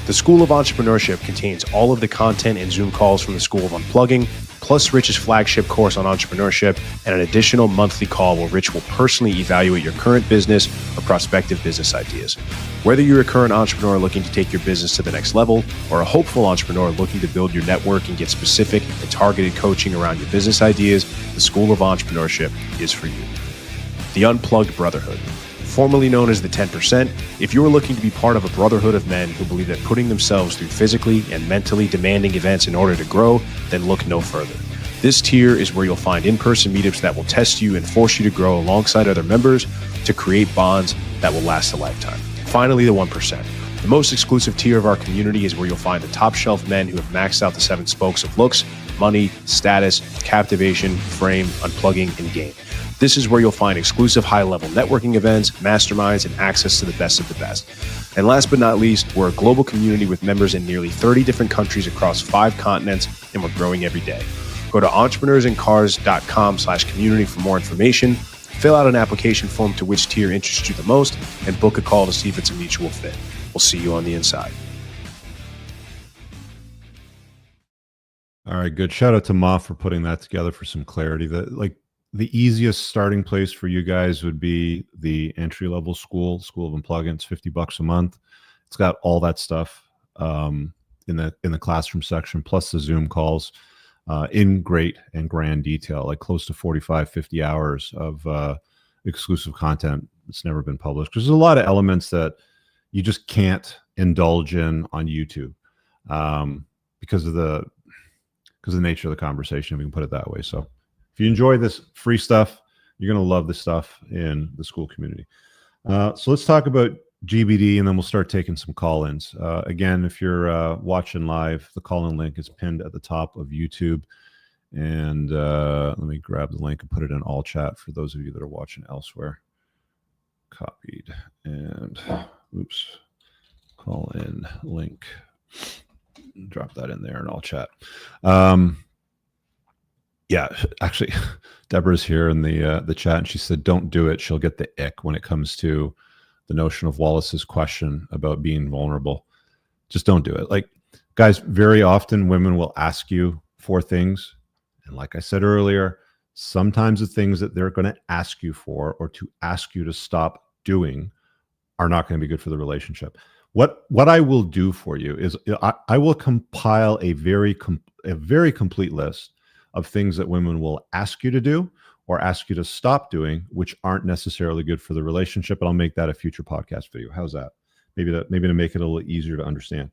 The School of Entrepreneurship contains all of the content and Zoom calls from the School of Unplugging, plus Rich's flagship course on entrepreneurship, and an additional monthly call where Rich will personally evaluate your current business or prospective business ideas. Whether you're a current entrepreneur looking to take your business to the next level, or a hopeful entrepreneur looking to build your network and get specific and targeted coaching around your business ideas, the School of Entrepreneurship is for you. The Unplugged Brotherhood. Formerly known as the 10%, if you are looking to be part of a brotherhood of men who believe that putting themselves through physically and mentally demanding events in order to grow, then look no further. This tier is where you'll find in-person meetups that will test you and force you to grow alongside other members to create bonds that will last a lifetime. Finally, the 1%. The most exclusive tier of our community is where you'll find the top shelf men who have maxed out the 7 spokes of looks, money, status, captivation, frame, unplugging, and game. This is where you'll find exclusive high-level networking events, masterminds, and access to the best of the best. And last but not least, we're a global community with members in nearly 30 different countries across 5 continents, and we're growing every day. Go to entrepreneursandcars.com/community for more information, fill out an application form to which tier interests you the most, and book a call to see if it's a mutual fit. We'll see you on the inside. All right, good. Shout out to Moth for putting that together for some clarity. The easiest starting place for you guys would be the entry-level School of Unplugging. It's $50 a month. It's got all that stuff in the classroom section, plus the Zoom calls in great and grand detail, like close to 45, 50 hours of exclusive content that's never been published. Because there's a lot of elements that you just can't indulge in on YouTube because of the nature of the conversation, if we can put it that way. So if you enjoy this free stuff, you're going to love this stuff in the school community. So let's talk about GBD, and then we'll start taking some call-ins. Again, if you're watching live, the call-in link is pinned at the top of YouTube. And let me grab the link and put it in all chat for those of you that are watching elsewhere. Copied and oops, call-in link. Drop that in there in all chat. Yeah, actually, Deborah's here in the chat, and she said, "Don't do it. She'll get the ick when it comes to the notion of Wallace's question about being vulnerable. Just don't do it." Like, guys, very often women will ask you for things, and like I said earlier, sometimes the things that they're going to ask you for or to ask you to stop doing are not going to be good for the relationship. What I will do for you is I will compile a very complete list of things that women will ask you to do or ask you to stop doing, which aren't necessarily good for the relationship. And I'll make that a future podcast video. How's that? Maybe to make it a little easier to understand.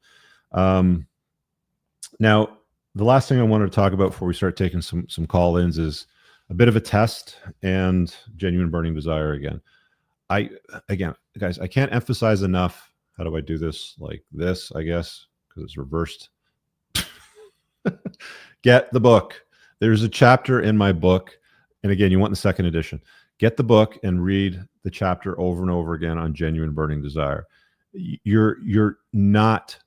Now, the last thing I wanted to talk about before we start taking some call-ins is a bit of a test and genuine burning desire again. Again, guys, I can't emphasize enough. How do I do this? Like this, I guess, because it's reversed. Get the book. There's a chapter in my book. And again, you want the second edition. Get the book and read the chapter over and over again on genuine burning desire. You're not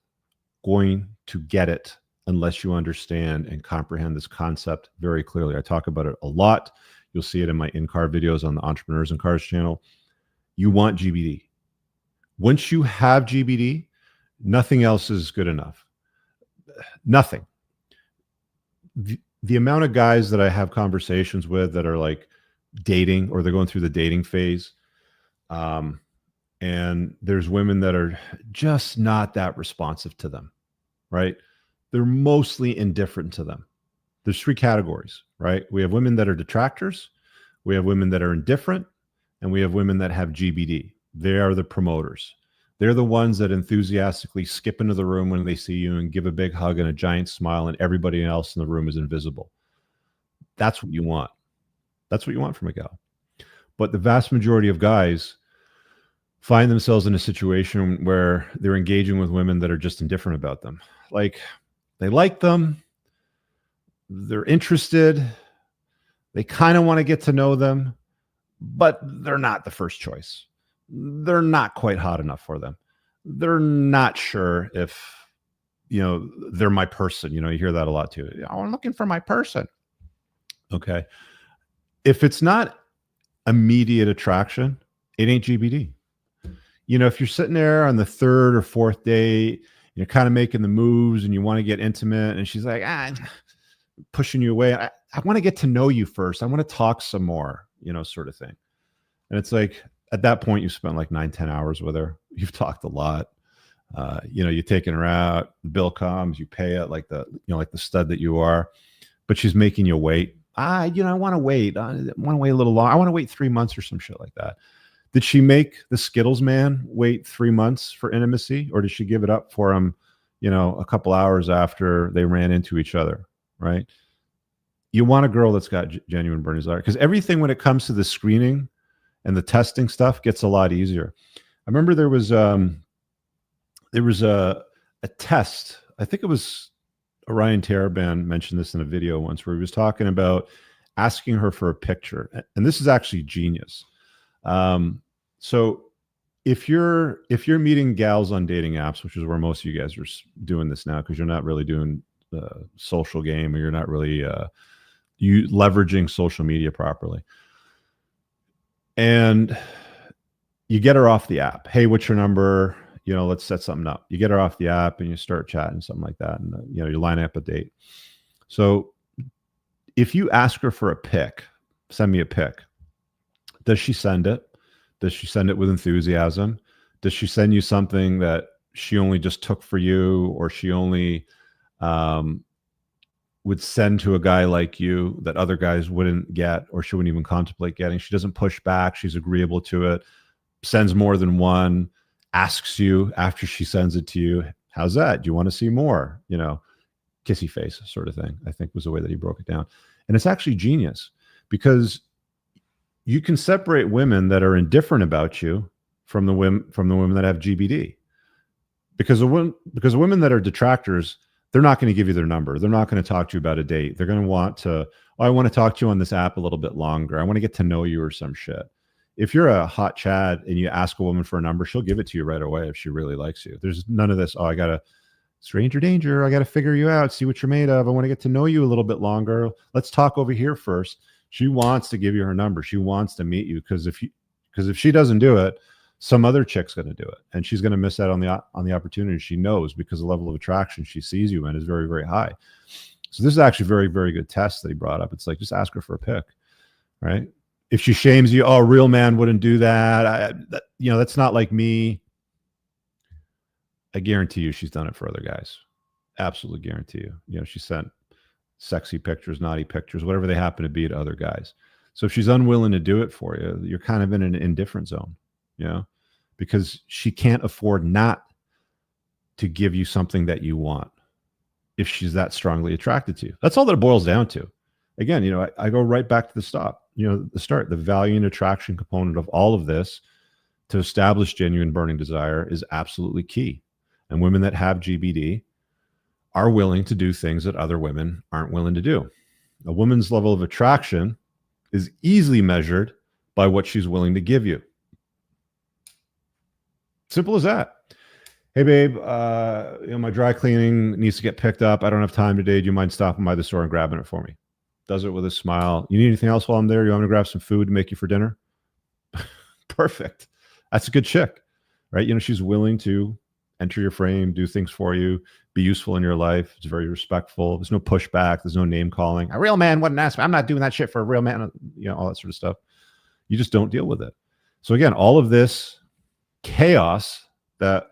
going to get it unless you understand and comprehend this concept very clearly. I talk about it a lot. You'll see it in my in-car videos on the Entrepreneurs in Cars channel. You want GBD. Once you have GBD, nothing else is good enough. Nothing. the amount of guys that I have conversations with that are like dating, or they're going through the dating phase, and there's women that are just not that responsive to them, right? They're mostly indifferent to them. There's three categories, right? We have women that are detractors, we have women that are indifferent, and we have women that have GBD. They are the promoters. They're the ones that enthusiastically skip into the room when they see you and give a big hug and a giant smile, and everybody else in the room is invisible. That's what you want. That's what you want from a gal. But the vast majority of guys find themselves in a situation where they're engaging with women that are just indifferent about them. Like, they like them, they're interested, they kind of want to get to know them, but they're not the first choice. They're not quite hot enough for them. They're not sure if, they're my person. You hear that a lot too. I'm looking for my person. Okay. If it's not immediate attraction, it ain't GBD. If you're sitting there on the third or fourth date, you're kind of making the moves and you want to get intimate, and she's like, pushing you away. I want to get to know you first. I want to talk some more, sort of thing. And it's like, at that point, you've spent like 9-10 hours with her. You've talked a lot. You're taking her out. The bill comes. You pay it like the stud that you are. But she's making you wait. I want to wait. I want to wait a little long. I want to wait 3 months or some shit like that. Did she make the Skittles man wait 3 months for intimacy, or did she give it up for him, a couple hours after they ran into each other? Right? You want a girl that's got genuine burning desire, because everything when it comes to the screening and the testing stuff gets a lot easier. I remember there was a test. I think it was Ryan Taraban mentioned this in a video once, where he was talking about asking her for a picture, and this is actually genius. So if you're meeting gals on dating apps, which is where most of you guys are doing this now, because you're not really doing the social game, or you're not really you leveraging social media properly. And you get her off the app. Hey, what's your number? Let's set something up. You get her off the app and you start chatting, something like that. And, you line up a date. So if you ask her for a pic, send me a pic. Does she send it? Does she send it with enthusiasm? Does she send you something that she only just took for you, or she only would send to a guy like you that other guys wouldn't get, or she wouldn't even contemplate getting? She doesn't push back. She's agreeable to it, sends more than one, asks you after she sends it to you, how's that? Do you want to see more? Kissy face sort of thing, I think was the way that he broke it down. And it's actually genius, because you can separate women that are indifferent about you from the women that have GBD. Because the women that are detractors, they're not going to give you their number. They're not going to talk to you about a date. They're going to want to, I want to talk to you on this app a little bit longer. I want to get to know you or some shit. If you're a hot Chad and you ask a woman for a number, she'll give it to you right away if she really likes you. There's none of this, I got to stranger danger. I got to figure you out, see what you're made of. I want to get to know you a little bit longer. Let's talk over here first. She wants to give you her number. She wants to meet you, because if she doesn't do it, some other chick's going to do it, and she's going to miss out on the opportunity. She knows, because the level of attraction she sees you in is very, very high. So this is actually a very, very good test that he brought up. It's like, just ask her for a pic, right? If she shames you, a real man wouldn't do that. That's not like me. I guarantee you she's done it for other guys. Absolutely guarantee you. She sent sexy pictures, naughty pictures, whatever they happen to be, to other guys. So if she's unwilling to do it for you, you're kind of in an indifferent zone, because she can't afford not to give you something that you want if she's that strongly attracted to you. That's all that it boils down to. Again, I go right back to the start, the value and attraction component of all of this to establish genuine burning desire is absolutely key. And women that have GBD are willing to do things that other women aren't willing to do. A woman's level of attraction is easily measured by what she's willing to give you. Simple as that. Hey, babe, my dry cleaning needs to get picked up. I don't have time today. Do you mind stopping by the store and grabbing it for me? Does it with a smile. You need anything else while I'm there? You want me to grab some food to make you for dinner? Perfect. That's a good chick, right? She's willing to enter your frame, do things for you, be useful in your life. It's very respectful. There's no pushback. There's no name calling. A real man wouldn't ask me. I'm not doing that shit for a real man. All that sort of stuff. You just don't deal with it. So again, all of this chaos that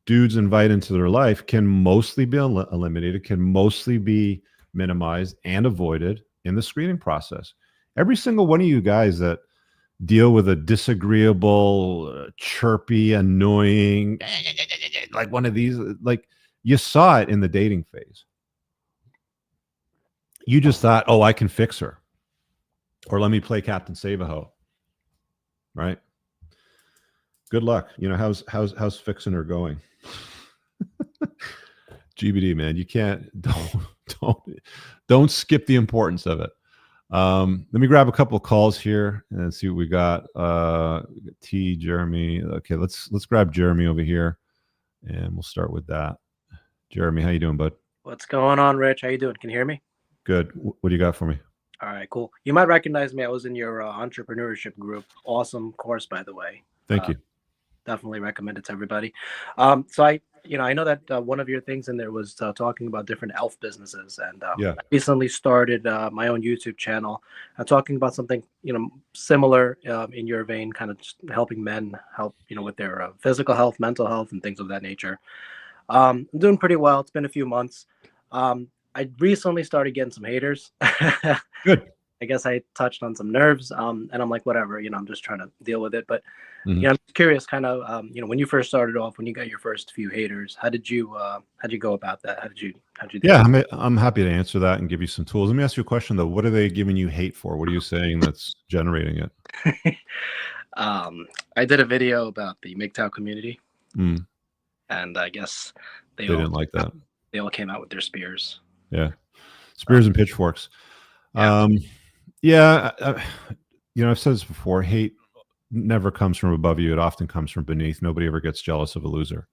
dudes invite into their life can mostly be eliminated, can mostly be minimized and avoided in the screening process. Every single one of you guys that deal with a disagreeable, chirpy, annoying, like one of these, like you saw it in the dating phase. You just thought, oh, I can fix her. Or let me play Captain Save-A-Ho. Right? Good luck. How's fixing her going? GBD, man. You can't, don't skip the importance of it. Let me grab a couple of calls here and see what we got. Jeremy. Okay, let's grab Jeremy over here, and we'll start with that. Jeremy, how you doing, bud? What's going on, Rich? How you doing? Can you hear me? Good. What do you got for me? All right, cool. You might recognize me. I was in your entrepreneurship group. Awesome course, by the way. Thank you. Definitely recommend it to everybody. So I know that one of your things in there was talking about different elf businesses, and I recently started my own YouTube channel, talking about something similar in your vein, kind of just helping men help with their physical health, mental health, and things of that nature. I'm doing pretty well. It's been a few months. I recently started getting some haters. Good. I guess I touched on some nerves, and I'm like, whatever, I'm just trying to deal with it. But I'm curious, kind of, when you first started off, when you got your first few haters, how did you go about that? How'd you? Yeah, I'm happy to answer that and give you some tools. Let me ask you a question though. What are they giving you hate for? What are you saying that's generating it? I did a video about the MGTOW community, and I guess they didn't like that. They all came out with their spears. Yeah, spears and pitchforks. Yeah. I've said this before. Hate never comes from above you. It often comes from beneath. Nobody ever gets jealous of a loser,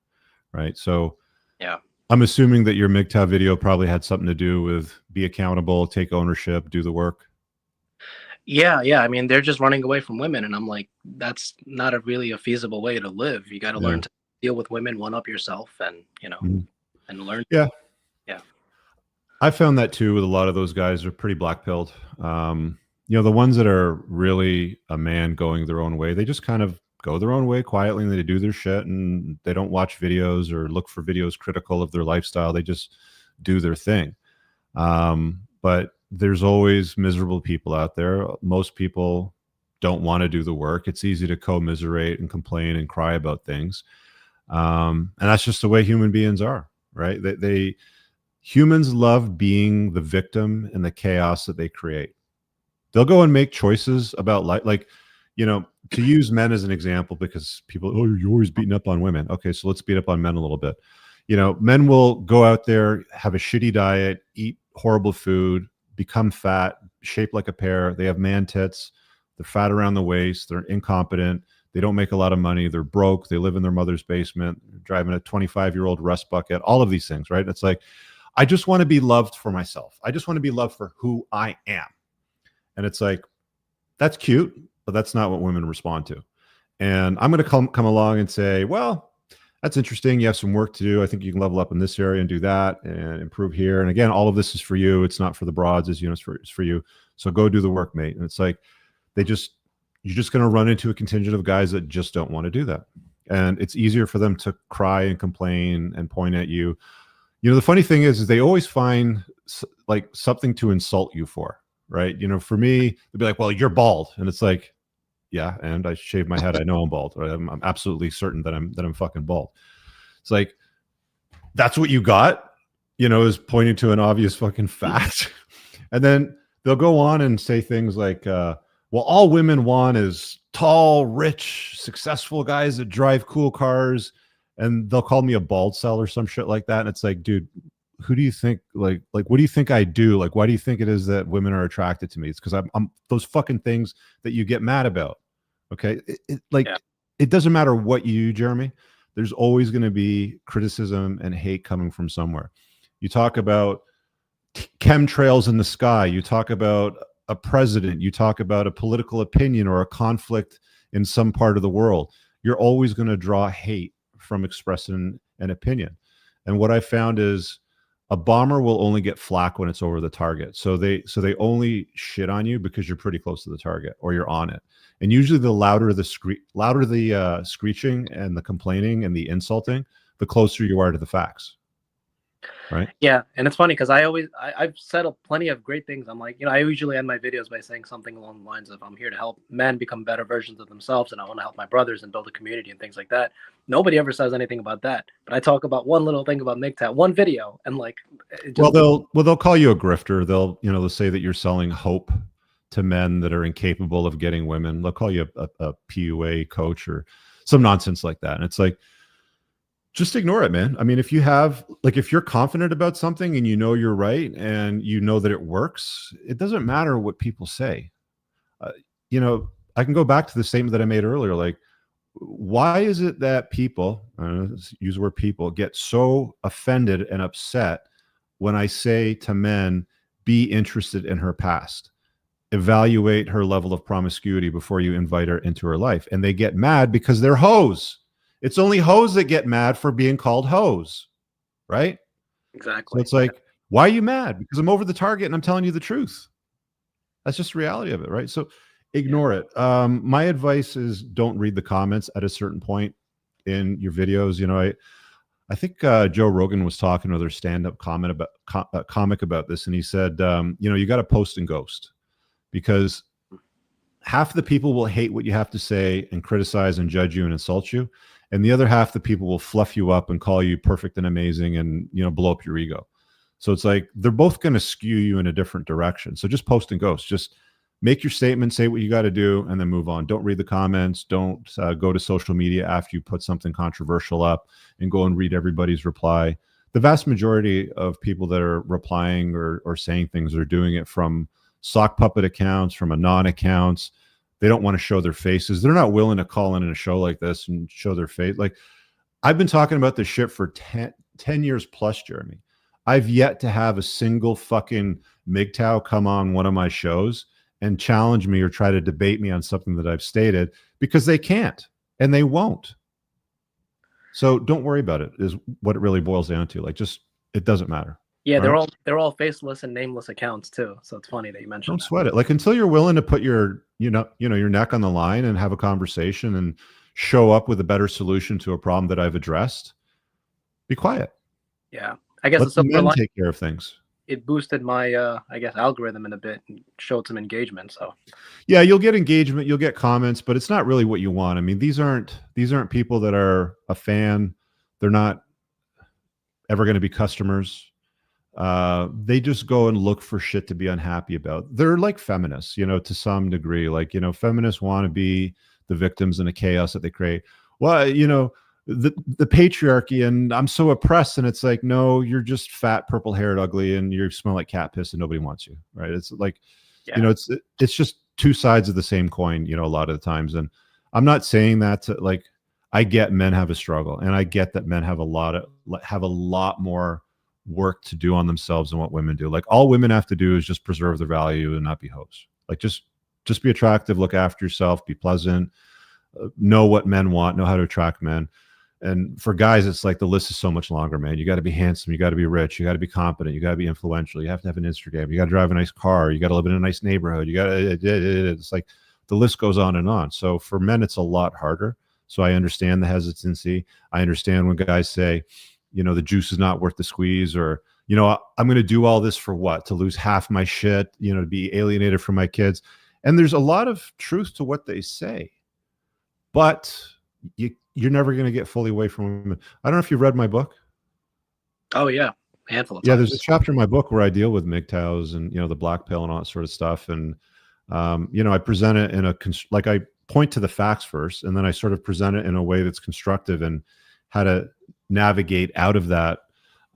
right? So, yeah, I'm assuming that your MGTOW video probably had something to do with be accountable, take ownership, do the work. Yeah. I mean, they're just running away from women, and I'm like, that's not really a feasible way to live. You got to learn to deal with women, one up yourself, and and learn. Yeah. Yeah. I found that too with a lot of those guys are pretty black-pilled. The ones that are really a man going their own way, they just kind of go their own way quietly and they do their shit and they don't watch videos or look for videos critical of their lifestyle. They just do their thing. But there's always miserable people out there. Most people don't want to do the work. It's easy to commiserate and complain and cry about things. And that's just the way human beings are, right? Humans love being the victim in the chaos that they create. They'll go and make choices about life, to use men as an example, because people, oh, you're always beating up on women. Okay, so let's beat up on men a little bit. Men will go out there, have a shitty diet, eat horrible food, become fat, shaped like a pear. They have man tits. They're fat around the waist. They're incompetent. They don't make a lot of money. They're broke. They live in their mother's basement, driving a 25-year-old rust bucket, all of these things, right? It's like, I just want to be loved for myself. I just want to be loved for who I am. And it's like, that's cute, but that's not what women respond to. And I'm going to come along and say, well, that's interesting. You have some work to do. I think you can level up in this area and do that and improve here. And again, all of this is for you. It's not for the broads. It's for you. So go do the work, mate. And it's like, you're just going to run into a contingent of guys that just don't want to do that. And it's easier for them to cry and complain and point at you. The funny thing is they always find like something to insult you for, right? For me, they'd be like, well, you're bald. And it's like, yeah, and I shaved my head. I know I'm bald. Right? I'm absolutely certain that I'm fucking bald. It's like, that's what you got, is pointing to an obvious fucking fact. And then they'll go on and say things like, well, all women want is tall, rich, successful guys that drive cool cars. And they'll call me a bald cell or some shit like that. And it's like, dude, who do you think, like, what do you think I do? Like, why do you think it is that women are attracted to me? It's because I'm those fucking things that you get mad about. Okay. It doesn't matter what you do, Jeremy. There's always going to be criticism and hate coming from somewhere. You talk about chemtrails in the sky. You talk about a president. You talk about a political opinion or a conflict in some part of the world. You're always going to draw hate from expressing and opinion. And what I found is a bomber will only get flack when it's over the target. So they only shit on you because you're pretty close to the target or you're on it. And usually the louder the screeching and the complaining and the insulting, the closer you are to the facts. Right. Yeah, and it's funny because I've said plenty of great things. I'm like, I usually end my videos by saying something along the lines of, I'm here to help men become better versions of themselves, and I want to help my brothers and build a community and things like that. Nobody ever says anything about that, but I talk about one little thing about MGTOW, one video, and like, they'll call you a grifter. They'll say that you're selling hope to men that are incapable of getting women. They'll call you a TUA coach or some nonsense like that, and it's like, just ignore it, man. I mean, if you're confident about something and you know you're right and you know that it works, it doesn't matter what people say. I can go back to the statement that I made earlier. Like, why is it that people, use the word people, get so offended and upset when I say to men, be interested in her past, evaluate her level of promiscuity before you invite her into her life? And they get mad because they're hoes. It's only hoes that get mad for being called hoes, right? Exactly. So it's like, why are you mad? Because I'm over the target and I'm telling you the truth. That's just the reality of it, right? So ignore it. My advice is don't read the comments at a certain point in your videos. I think Joe Rogan was talking to their stand-up comic about this, and he said, you got to post and ghost, because half the people will hate what you have to say and criticize and judge you and insult you. And the other half the people will fluff you up and call you perfect and amazing and, blow up your ego. So it's like, they're both going to skew you in a different direction. So just post and ghost. Just make your statement, say what you got to do, and then move on. Don't read the comments. Don't go to social media after you put something controversial up and go and read everybody's reply. The vast majority of people that are replying or saying things are doing it from sock puppet accounts, from anon accounts. They don't want to show their faces. They're not willing to call in a show like this and show their face. Like, I've been talking about this shit for 10 years plus, Jeremy. I've yet to have a single fucking MGTOW come on one of my shows and challenge me or try to debate me on something that I've stated, because they can't and they won't. So don't worry about it, is what it really boils down to. Like, just, it doesn't matter. Yeah, they're all faceless and nameless accounts too. So it's funny that you mentioned. Don't sweat it. Like, until you're willing to put your your neck on the line and have a conversation and show up with a better solution to a problem that I've addressed, be quiet. Yeah, I guess let the men take care of things. It boosted my algorithm in a bit and showed some engagement. So yeah, you'll get engagement, you'll get comments, but it's not really what you want. I mean, these aren't people that are a fan. They're not ever going to be customers. They just go and look for shit to be unhappy about. They're like feminists, to some degree. Like, feminists want to be the victims in the chaos that they create. Well, the patriarchy, and I'm so oppressed, and it's like, no, you're just fat, purple-haired, ugly, and you smell like cat piss, and nobody wants you, right? It's like, it's just two sides of the same coin, a lot of the times. And I'm not saying that to, like, I get men have a struggle, and I get that men have a lot more work to do on themselves than what women do. Like, all women have to do is just preserve their value and not be hoes. Like, just be attractive, look after yourself, be pleasant, know what men want, know how to attract men. And for guys, it's like the list is so much longer, man. You got to be handsome, you got to be rich, you got to be competent, you got to be influential, you have to have an Instagram, you got to drive a nice car, you got to live in a nice neighborhood, it's like the list goes on and on. So for men, it's a lot harder. So I understand the hesitancy. I understand when guys say, the juice is not worth the squeeze, or, I'm going to do all this for what? To lose half my shit, to be alienated from my kids. And there's a lot of truth to what they say, but you're never going to get fully away from women. I don't know if you've read my book. Oh yeah. A handful of times. Yeah. There's a chapter in my book where I deal with MGTOWs and, the black pill and all that sort of stuff. And, I present it in I point to the facts first, and then I sort of present it in a way that's constructive and how to navigate out of that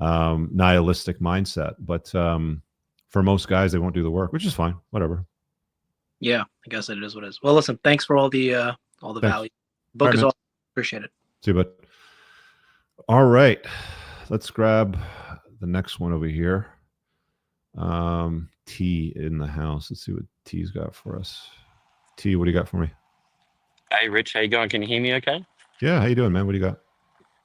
nihilistic mindset. But for most guys, they won't do the work, which is fine. Whatever. Yeah, I guess it is what it is. Well, listen, thanks for all the value. Book is all. Appreciate it. See you, bud. All right, let's grab the next one over here. T in the house. Let's see what T's got for us. T, what do you got for me? Hey, Rich, how you going? Can you hear me okay? Yeah, how you doing, man? What do you got?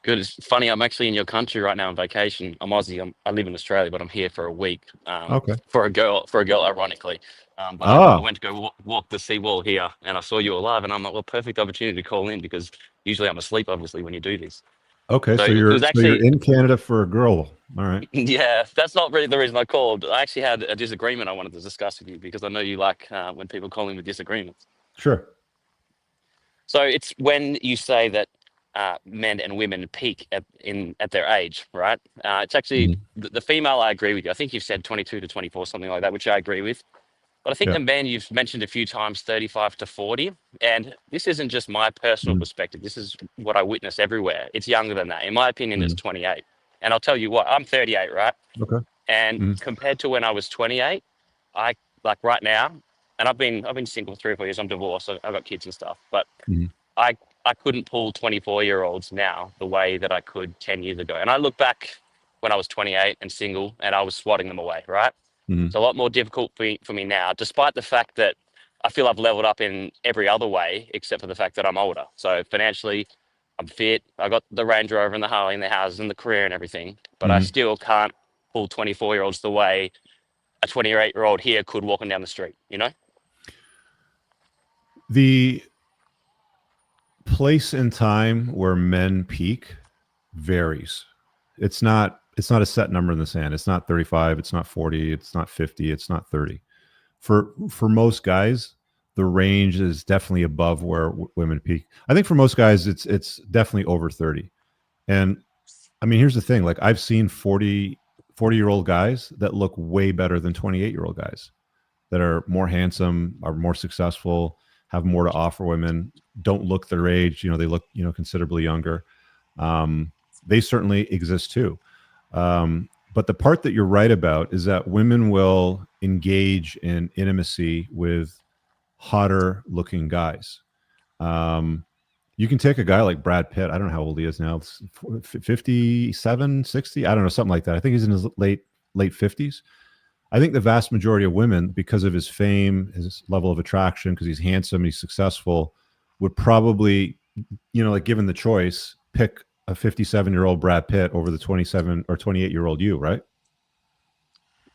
Good. It's funny. I'm actually in your country right now on vacation. I'm Aussie. I live in Australia, but I'm here for a week. Okay. For a girl, ironically. But I Ah, went to go walk the seawall here, and I saw you alive, and I'm like, well, perfect opportunity to call in because usually I'm asleep, obviously, when you do this. okay. So So it you're was actually, in Canada for a girl. All right. yeah, that's not really the reason I called. I actually had a disagreement I wanted to discuss with you because I know you like when people call in with disagreements. Sure. So it's when you say that men and women peak at their age, right? It's actually Mhm. the female. I agree with you. I think you've said 22 to 24, something like that, which I agree with. But I think Yeah. the men you've mentioned a few times, 35 to 40, and this isn't just my personal Mhm. perspective. This is what I witness everywhere. It's younger than that. In my opinion, it's Mhm. 28. And I'll tell you what, I'm 38, right? Okay. And Mhm. compared to when I was 28, I like right now, and I've been single 3 or 4 years. I'm divorced. I've got kids and stuff, but Mhm. I I couldn't pull 24-year-olds now the way that I could 10 years ago. And I look back when I was 28 and single, and I was swatting them away, right? It's Mhm. a lot more difficult for me now, despite the fact that I feel I've leveled up in every other way, except for the fact that I'm older. So financially, I'm fit. I got the Range Rover and the Harley and the houses and the career and everything, but I Mhm. still can't pull 24-year-olds the way a 28-year-old here could walking down the street, you know? The place and time where men peak varies. It's not a set number in the sand. It's not 35, it's not 40, it's not 50, it's not 30. For most guys, the range is definitely above where women peak. I think for most guys it's definitely over 30. And I mean, here's the thing, like I've seen 40-year-old guys that look way better than 28-year-old guys that are more handsome, are more successful, have more to offer women, don't look their age. They look, considerably younger. Um, they certainly exist too. But the part that you're right about is that women will engage in intimacy with hotter looking guys. Um, you can take a guy like Brad Pitt. I don't know how old he is now, 57, 60. I don't know, something like that. I think he's in his late 50s. I think the vast majority of women, because of his fame, his level of attraction, because he's handsome, he's successful, would probably, like given the choice, pick a 57-year-old Brad Pitt over the 27 or 28-year-old you, right?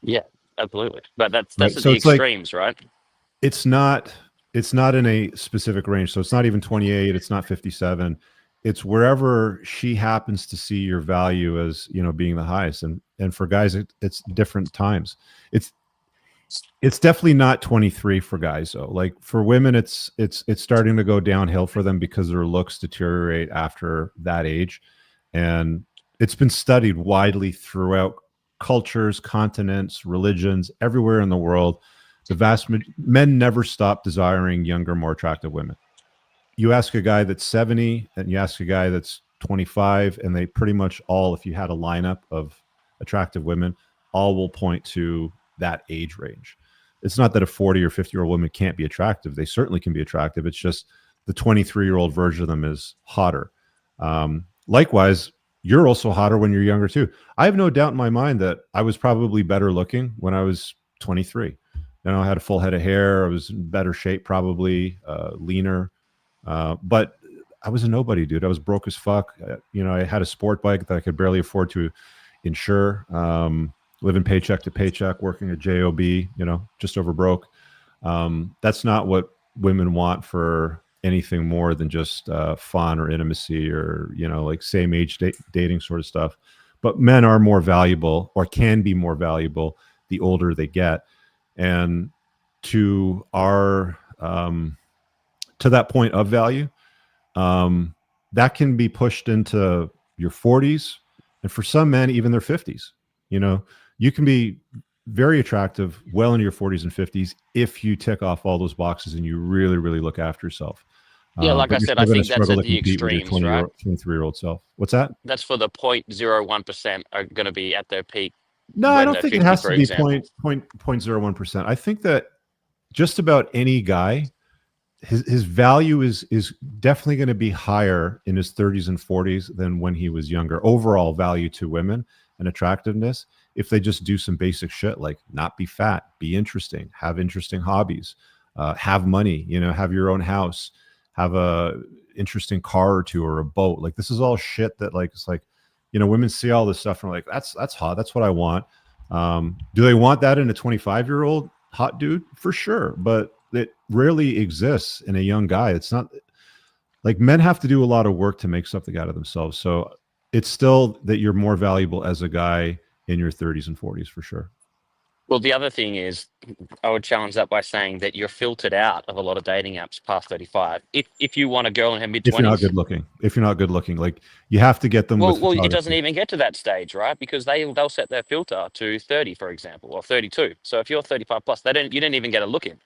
Yeah, absolutely. But that's Right. at So the it's like extremes, right? it's not in a specific range. So it's not even 28, it's not 57. It's wherever she happens to see your value as, being the highest. And for guys, it's different times. It's definitely not 23 for guys though. Like for women, it's starting to go downhill for them because their looks deteriorate after that age. And it's been studied widely throughout cultures, continents, religions, everywhere in the world. Men never stop desiring younger, more attractive women. You ask a guy that's 70 and you ask a guy that's 25, and they pretty much all, if you had a lineup of attractive women, all will point to that age range. It's not that a 40 or 50-year-old woman can't be attractive. They certainly can be attractive. It's just the 23-year-old version of them is hotter. Likewise, you're also hotter when you're younger too. I have no doubt in my mind that I was probably better looking when I was 23. I had a full head of hair. I was in better shape, probably leaner. But I was a nobody, dude. I was broke as fuck. I had a sport bike that I could barely afford to insure. Living paycheck to paycheck, working at job, just over broke. That's not what women want for anything more than just fun or intimacy or like same age dating sort of stuff. But men are more valuable, or can be more valuable, the older they get. And to our to that point of value, that can be pushed into your 40s, and for some men even their 50s. You can be very attractive well into your 40s and 50s if you tick off all those boxes and you really, really look after yourself. Yeah, like But I you're said, I still going to think that's struggle at to the compete with your extremes, right? 23-year-old self. What's that? That's for the 0.01% are going to be at their peak No, I when don't they're think it 50, has for to be example. 0.01%. I think that just about any guy, his value is definitely going to be higher in his 30s and 40s than when he was younger. Overall value to women and attractiveness, if they just do some basic shit like not be fat, be interesting, have interesting hobbies, have money, have your own house, have a interesting car or two or a boat. Like this is all shit that like it's like, you know, women see all this stuff and are like, that's hot. That's what I want. Do they want that in a 25-year-old hot dude? For sure, but it rarely exists in a young guy. It's not like men have to do a lot of work to make something out of themselves. So it's still that you're more valuable as a guy in your 30s and 40s for sure. Well, the other thing is, I would challenge that by saying that you're filtered out of a lot of dating apps past 35. If you want a girl in her mid-20s. If you're not good looking, like you have to get them. Well, it doesn't even get to that stage, right? Because they'll set their filter to 30, for example, or 32. So if you're 35 plus, you didn't even get a look in.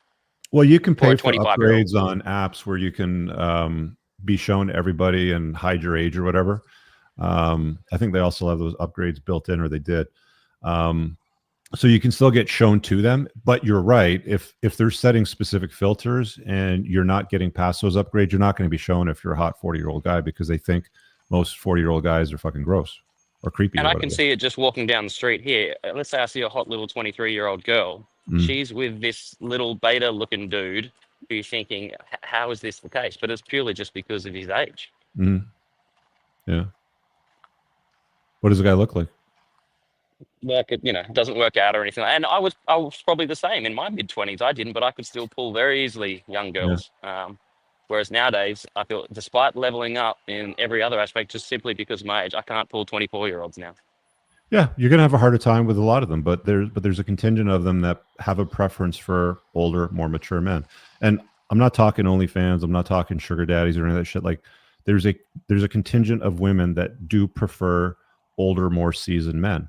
Well, you can pay for upgrades on apps where you can be shown to everybody and hide your age or whatever. I think they also have those upgrades built in, or they did. So you can still get shown to them, but you're right. If they're setting specific filters and you're not getting past those upgrades, you're not going to be shown if you're a hot 40-year-old guy, because they think most 40-year-old guys are fucking gross or creepy. And I can see it just walking down the street here. Let's say I see a hot little 23-year-old girl. She's with this little beta-looking dude who's thinking, how is this the case? But it's purely just because of his age. Yeah. What does the guy look like? Like, it doesn't work out or anything. And I was probably the same in my mid-20s. I didn't, but I could still pull very easily young girls. Yeah. Whereas nowadays, I feel, despite leveling up in every other aspect, just simply because of my age, I can't pull 24-year-olds now. Yeah, you're gonna have a harder time with a lot of them, but there's a contingent of them that have a preference for older, more mature men. And I'm not talking OnlyFans. I'm not talking sugar daddies or any of that shit. Like, there's a contingent of women that do prefer older, more seasoned men.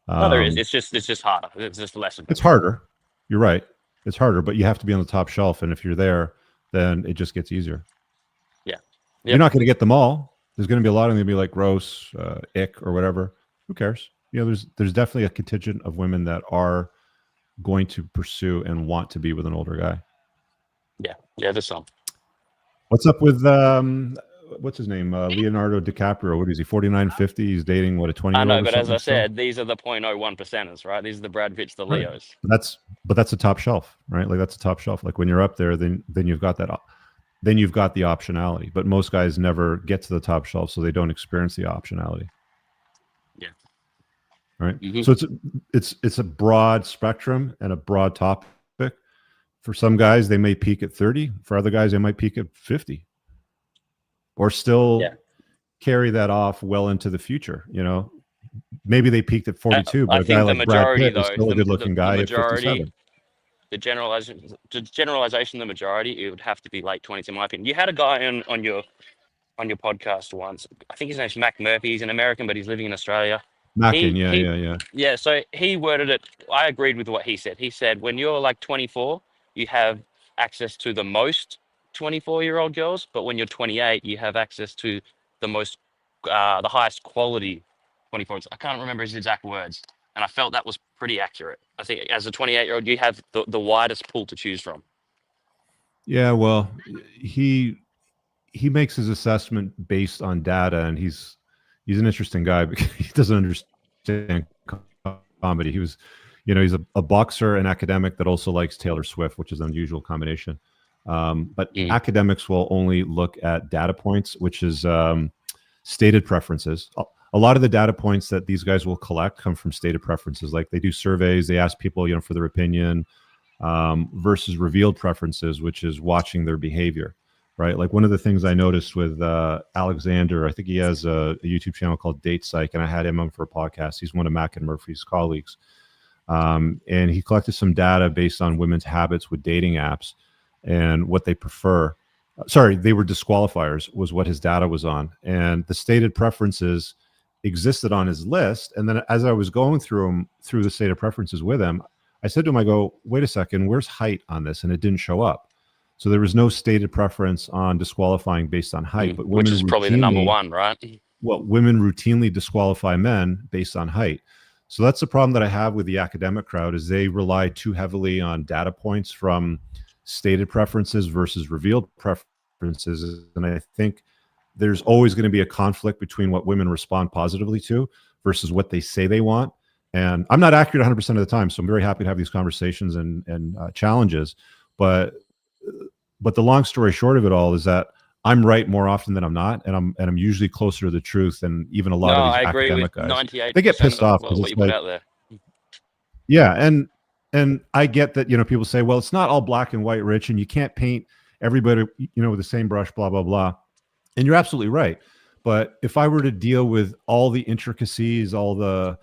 No, there is. It's just harder. It's just less. It's harder. You're right. It's harder, but you have to be on the top shelf, and if you're there, then it just gets easier. Yeah. Yep. You're not going to get them all. There's going to be a lot of them be like gross, ick, or whatever. Who cares? There's definitely a contingent of women that are going to pursue and want to be with an older guy. Yeah, there's some. What's up with what's his name? Leonardo DiCaprio. What is he? 49, 50? He's dating what, a 20-year-old? I know, but as I said, these are the 0.01 percenters, right? These are the Brad Pitts, the Leos. Right. But that's a top shelf, right? Like that's a top shelf. Like when you're up there, then you've got that. Then you've got the optionality. But most guys never get to the top shelf, so they don't experience the optionality. Yeah. Right. Mm-hmm. So it's a broad spectrum and a broad topic. For some guys, they may peak at 30. For other guys, they might peak at 50. Or still carry that off well into the future. Maybe they peaked at 42, but a guy like Brad Pitt is still a good-looking guy at 57. The generalization, the majority, it would have to be late 20s, in my opinion. You had a guy on your podcast once. I think his name's Mac Murphy. He's an American, but he's living in Australia. Mackin, yeah. Yeah, so he worded it. I agreed with what he said. He said, when you're like 24, you have access to the most 24-year-old girls, but when you're 28, you have access to the highest quality 24s. I can't remember his exact words, and I felt that was pretty accurate. I think as a 28-year-old, you have the widest pool to choose from. Yeah, well, he makes his assessment based on data, and he's an interesting guy because he doesn't understand comedy. He was, he's a boxer and academic that also likes Taylor Swift, which is an unusual combination. But academics will only look at data points, which is stated preferences. A lot of the data points that these guys will collect come from stated preferences. Like they do surveys, they ask people, for their opinion, versus revealed preferences, which is watching their behavior, right? Like one of the things I noticed with Alexander, I think he has a YouTube channel called Date Psych, and I had him on for a podcast. He's one of Mac and Murphy's colleagues. And he collected some data based on women's habits with dating apps and what they prefer. Sorry, they were disqualifiers was what his data was on. And the stated preferences existed on his list. And then as I was going through the stated preferences with him, I said to him, I go, wait a second, where's height on this? And it didn't show up. So there was no stated preference on disqualifying based on height. But which is probably the number one, right? Well, women routinely disqualify men based on height. So that's the problem that I have with the academic crowd is they rely too heavily on data points from stated preferences versus revealed preferences. And I think there's always going to be a conflict between what women respond positively to versus what they say they want. And I'm not accurate 100% of the time, so I'm very happy to have these conversations and challenges. But the long story short of it all is that I'm right more often than I'm not, and I'm usually closer to the truth than even a lot No, of I these agree with academic guys. 98% They get pissed off of because what it's you put like, out there. yeah, and I get that, people say, well, it's not all black and white, Rich, and you can't paint everybody, with the same brush, blah blah blah. And you're absolutely right. But if I were to deal with all the intricacies, all the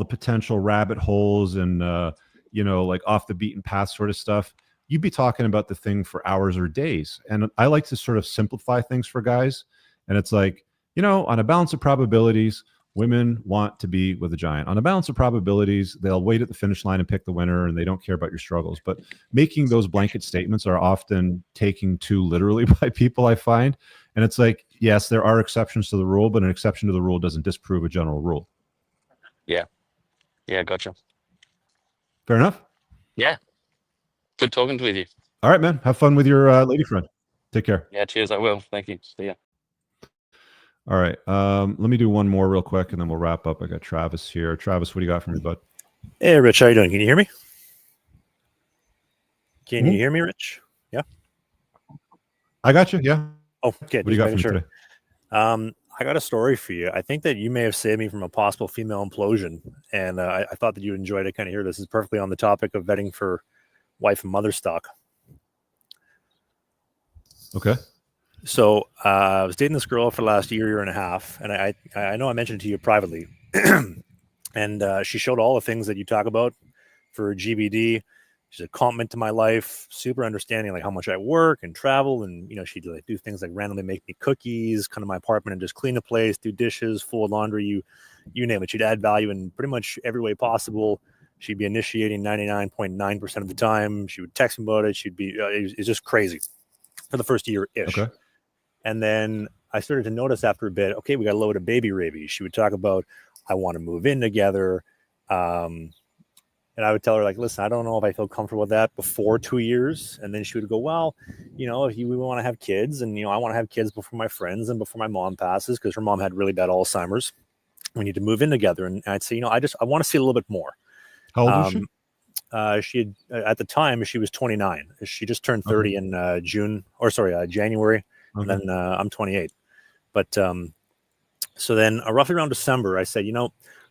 potential rabbit holes and like off the beaten path sort of stuff, you'd be talking about the thing for hours or days. And I like to sort of simplify things for guys. And it's like, on a balance of probabilities, women want to be with a giant. On a balance of probabilities, they'll wait at the finish line and pick the winner, and they don't care about your struggles. But making those blanket statements are often taken too literally by people, I find. And it's like, yes, there are exceptions to the rule, but an exception to the rule doesn't disprove a general rule. Yeah. Yeah, gotcha. Fair enough? Yeah. Good talking with you. All right, man. Have fun with your lady friend. Take care. Yeah, cheers. I will. Thank you. See ya. All right. Let me do one more real quick, and then we'll wrap up. I got Travis here. Travis, what do you got for me, bud? Hey, Rich. How you doing? Can you hear me? Can you hear me, Rich? Yeah. I got you. Yeah. Oh, okay. What do you got for me today? I got a story for you. I think that you may have saved me from a possible female implosion, and I thought that you enjoyed to kind of hear this. It's perfectly on the topic of vetting for wife and mother stock. Okay. So I was dating this girl for the last year and a half, and I know I mentioned it to you privately, and she showed all the things that you talk about for GBD. She's a compliment to my life, super understanding like how much I work and travel, and she'd like do things like randomly make me cookies, come to my apartment and just clean the place, do dishes, fold laundry, you name it. She'd add value in pretty much every way possible. She'd be initiating 99.9% of the time. She would text me about it. She'd be it's just crazy for the first year-ish. Okay. And then I started to notice after a bit, okay, we got a load of baby rabies. She would talk about, I want to move in together. And I would tell her, like, listen, I don't know if I feel comfortable with that before 2 years. And then she would go, well, if we want to have kids, and, I want to have kids before my friends and before my mom passes, because her mom had really bad Alzheimer's. We need to move in together. And I'd say, I want to see a little bit more. How old was she? She had, at the time, she was 29. She just turned 30 in January. Okay. And then I'm 28. But so then roughly around December, I said,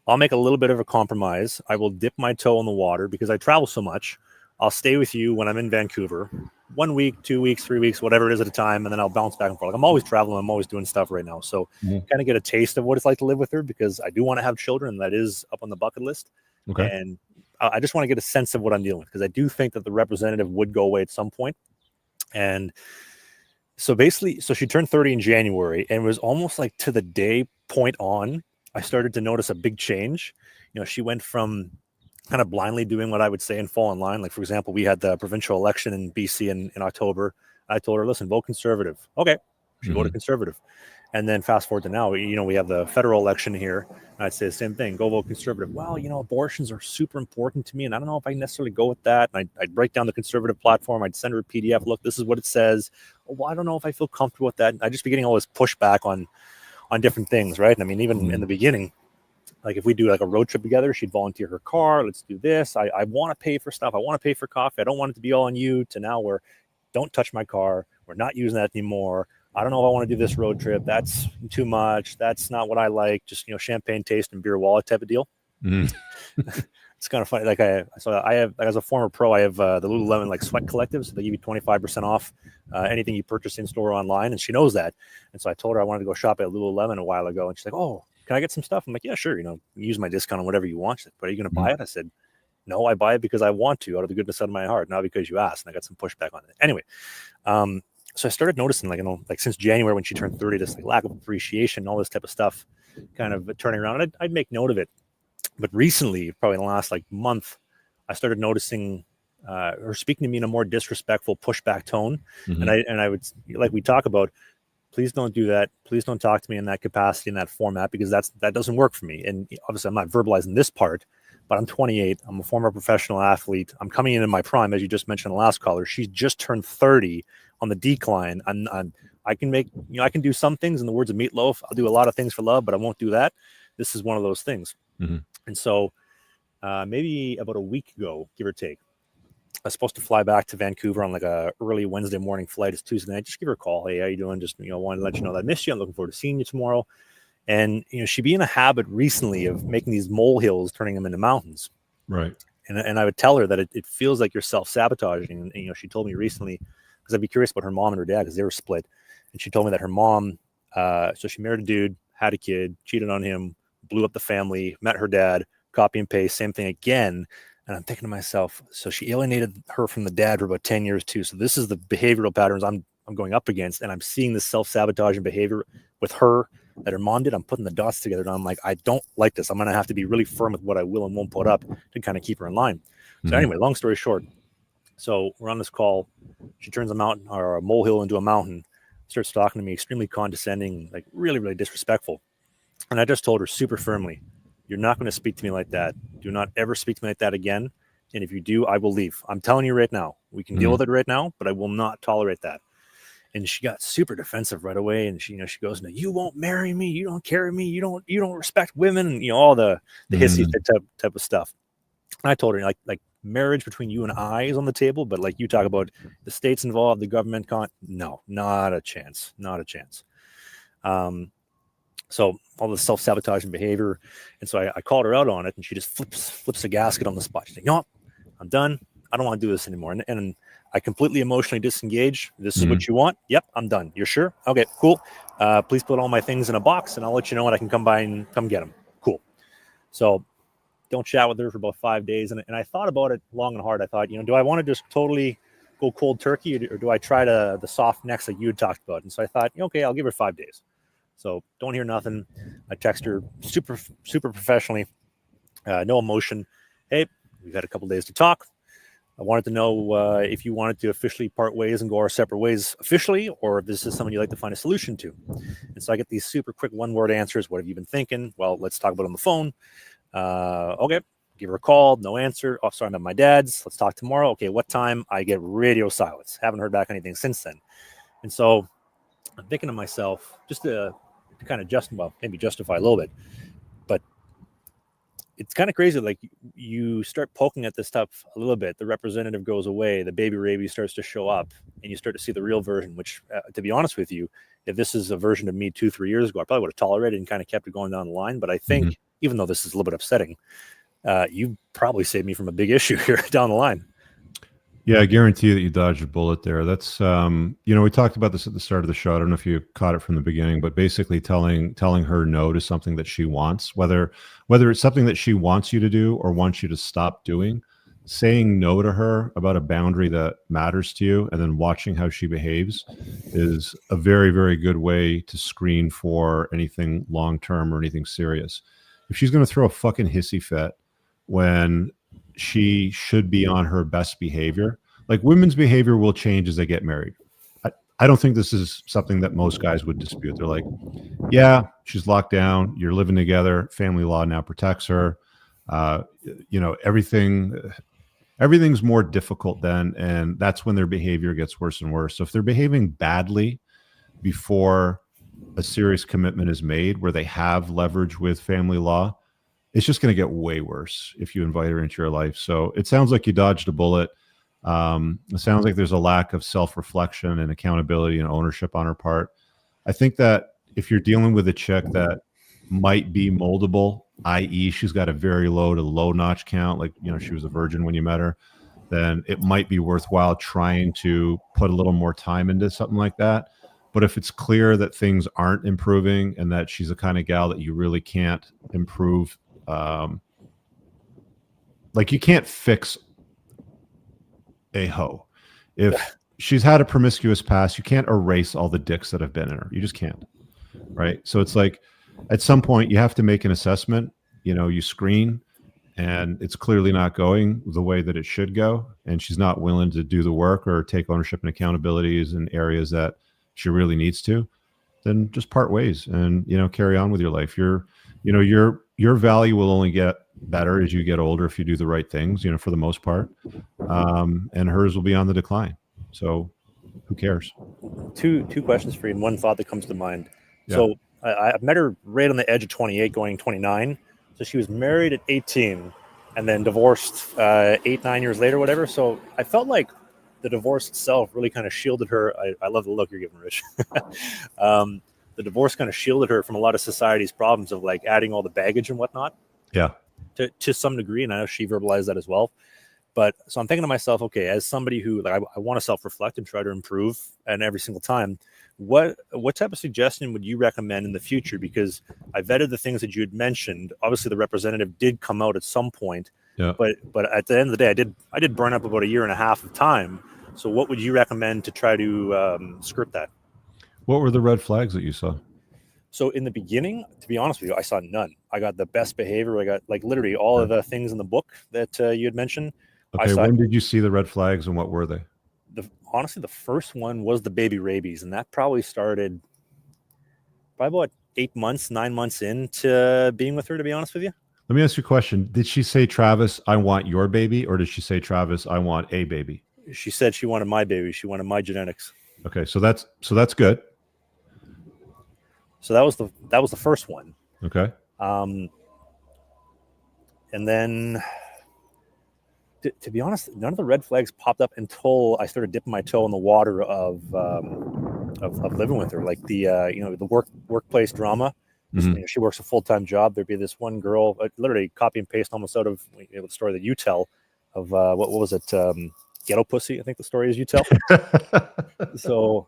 I'll make a little bit of a compromise. I will dip my toe in the water because I travel so much. I'll stay with you when I'm in Vancouver, 1 week, 2 weeks, 3 weeks, whatever it is at a time. And then I'll bounce back and forth. Like, I'm always traveling. I'm always doing stuff right now. So kind of get a taste of what it's like to live with her, because I do want to have children. And that is up on the bucket list. Okay. And I just want to get a sense of what I'm dealing with, because I do think that the representative would go away at some point. And so basically, she turned 30 in January, and it was almost like to the day point on, I started to notice a big change. She went from kind of blindly doing what I would say and fall in line. Like, for example, we had the provincial election in BC in October. I told her, listen, vote Conservative. Okay. She voted Conservative. And then fast forward to now, we have the federal election here. And I'd say the same thing, go vote Conservative. Well, abortions are super important to me, and I don't know if I necessarily go with that. And I'd break down the Conservative platform. I'd send her a PDF. Look, this is what it says. Well, I don't know if I feel comfortable with that. And I'd just be getting all this pushback on different things, right? And I mean, even in the beginning, like if we do like a road trip together, she'd volunteer her car. Let's do this. I want to pay for stuff. I want to pay for coffee. I don't want it to be all on you, to now where don't touch my car. We're not using that anymore. I don't know if I want to do this road trip. That's too much. That's not what I like. Just, champagne taste and beer wallet type of deal. It's kind of funny. Like I have, as a former pro, I have the Lululemon like sweat collective. So they give you 25% off anything you purchase in store or online. And she knows that. And so I told her I wanted to go shop at Lululemon a while ago. And she's like, oh, can I get some stuff? I'm like, yeah, sure. Use my discount on whatever you want. She's like, but are you going to buy it? I said, no, I buy it because I want to, out of the goodness of my heart, not because you asked. And I got some pushback on it. Anyway, so I started noticing, like since January when she turned 30, this like lack of appreciation, all this type of stuff, kind of turning around. I'd make note of it, but recently, probably in the last like month, I started noticing her speaking to me in a more disrespectful, pushback tone, and I would, like we talk about, please don't do that. Please don't talk to me in that capacity, in that format, because that doesn't work for me. And obviously, I'm not verbalizing this part. But I'm 28. I'm a former professional athlete. I'm coming into my prime, as you just mentioned, the last caller. She's just turned 30 on the decline. I can make, I can do some things. In the words of Meatloaf, I'll do a lot of things for love, but I won't do that. This is one of those things. And so maybe about a week ago, give or take, I was supposed to fly back to Vancouver on like a early Wednesday morning flight. It's Tuesday night. Just give her a call. Hey, how you doing? Just, wanted to let you know that I missed you. I'm looking forward to seeing you tomorrow. And, she'd be in a habit recently of making these molehills, turning them into mountains. Right. And I would tell her that it feels like you're self-sabotaging. And, she told me recently, because I'd be curious about her mom and her dad because they were split. And she told me that her mom, so she married a dude, had a kid, cheated on him, blew up the family, met her dad, copy and paste, same thing again. And I'm thinking to myself, so she alienated her from the dad for about 10 years too. So this is the behavioral patterns I'm going up against. And I'm seeing this self-sabotaging behavior with her that her mom did. I'm putting the dots together. And I'm like, I don't like this. I'm going to have to be really firm with what I will and won't put up to kind of keep her in line. So anyway, long story short. So we're on this call. She turns a mountain or a molehill into a mountain, starts talking to me, extremely condescending, like really, really disrespectful. And I just told her super firmly, you're not going to speak to me like that. Do not ever speak to me like that again. And if you do, I will leave. I'm telling you right now, we can deal with it right now, but I will not tolerate that. And she got super defensive right away. And she goes, no, you won't marry me. You don't carry me. You don't respect women. And, all the hissy fit type of stuff. And I told her like marriage between you and I is on the table, but like you talk about the states involved, the government no, not a chance. So all the self-sabotaging behavior. And so I called her out on it, and she just flips the gasket on the spot. She's like, no, I'm done. I don't want to do this anymore. And I completely emotionally disengage. This is what you want? Yep, I'm done. You're sure? Okay, cool. Please put all my things in a box, and I'll let you know when I can come by and come get them. Cool. So don't chat with her for about 5 days. And I thought about it long and hard. I thought, do I want to just totally go cold turkey, or do I try the soft necks like you had talked about? And so I thought, okay, I'll give her 5 days. So don't hear nothing. I text her super professionally, no emotion. Hey, we've had a couple days to talk. I wanted to know if you wanted to officially part ways and go our separate ways officially, or if this is something you'd like to find a solution to. And so I get these super quick one-word answers. What have you been thinking? Well, let's talk about it on the phone. Okay, give her a call. No answer. Oh, sorry, I'm at my dad's. Let's talk tomorrow. Okay, what time? I get radio silence. Haven't heard back anything since then. And so I'm thinking to myself, just to kind of justify a little bit, but it's kind of crazy. Like you start poking at this stuff a little bit, the representative goes away, the baby rabies starts to show up, and you start to see the real version, which to be honest with you, if this is a version of me 2-3 years ago, I probably would have tolerated and kind of kept it going down the line. But I think even though this is a little bit upsetting, you probably saved me from a big issue here down the line. Yeah, I guarantee you that you dodged a bullet there. That's, we talked about this at the start of the show. I don't know if you caught it from the beginning, but basically telling her no to something that she wants, whether it's something that she wants you to do or wants you to stop doing, saying no to her about a boundary that matters to you and then watching how she behaves is a very, very good way to screen for anything long-term or anything serious. If she's going to throw a fucking hissy fit when she should be on her best behavior, like women's behavior will change as they get married. I don't think this is something that most guys would dispute. They're like, yeah, she's locked down. You're living together. Family law now protects her. Everything's more difficult then. And that's when their behavior gets worse and worse. So if they're behaving badly before a serious commitment is made where they have leverage with family law, it's just going to get way worse if you invite her into your life. So it sounds like you dodged a bullet. It sounds like there's a lack of self-reflection and accountability and ownership on her part. I think that if you're dealing with a chick that might be moldable, i.e. she's got a very low to low notch count, like, she was a virgin when you met her, then it might be worthwhile trying to put a little more time into something like that. But if it's clear that things aren't improving and that she's the kind of gal that you really can't improve, like you can't fix a hoe. If she's had a promiscuous past, you can't erase all the dicks that have been in her. You just can't. Right. So it's like at some point you have to make an assessment, you screen, and it's clearly not going the way that it should go. And she's not willing to do the work or take ownership and accountabilities in areas that she really needs to, then just part ways and, carry on with your life. Your value will only get better as you get older if you do the right things, for the most part. And hers will be on the decline. So who cares? Two questions for you, and one thought that comes to mind. Yeah. So I met her right on the edge of 28 going 29. So she was married at 18, and then divorced 8-9 years later, whatever. So I felt like the divorce itself really kind of shielded her. I love the look you're giving, Rich. The divorce kind of shielded her from a lot of society's problems of like adding all the baggage and whatnot. Yeah. To some degree, and I know she verbalized that as well. But so I'm thinking to myself, okay, as somebody who like I want to self-reflect and try to improve, and every single time, what type of suggestion would you recommend in the future? Because I vetted the things that you had mentioned. Obviously, the representative did come out at some point. Yeah. But at the end of the day, I did burn up about 1.5 years of time. So what would you recommend to try to script that? What were the red flags that you saw? So in the beginning, to be honest with you, I saw none. I got the best behavior. I got like literally all of the things in the book that you had mentioned. Okay, when did you see the red flags and what were they? Honestly, the first one was the baby rabies, and that probably started about 9 months into being with her, to be honest with you. Let me ask you a question. Did she say, Travis, I want your baby, or did she say, Travis, I want a baby? She said she wanted my baby. She wanted my genetics. Okay, so that's good. So that was the first one. Okay. And then, to be honest, none of the red flags popped up until I started dipping my toe in the water of living with her. Like the workplace drama. Mm-hmm. She works a full-time job. There'd be this one girl, literally copy and paste almost out of the story that you tell of what was it, Ghetto Pussy, I think the story is you tell. So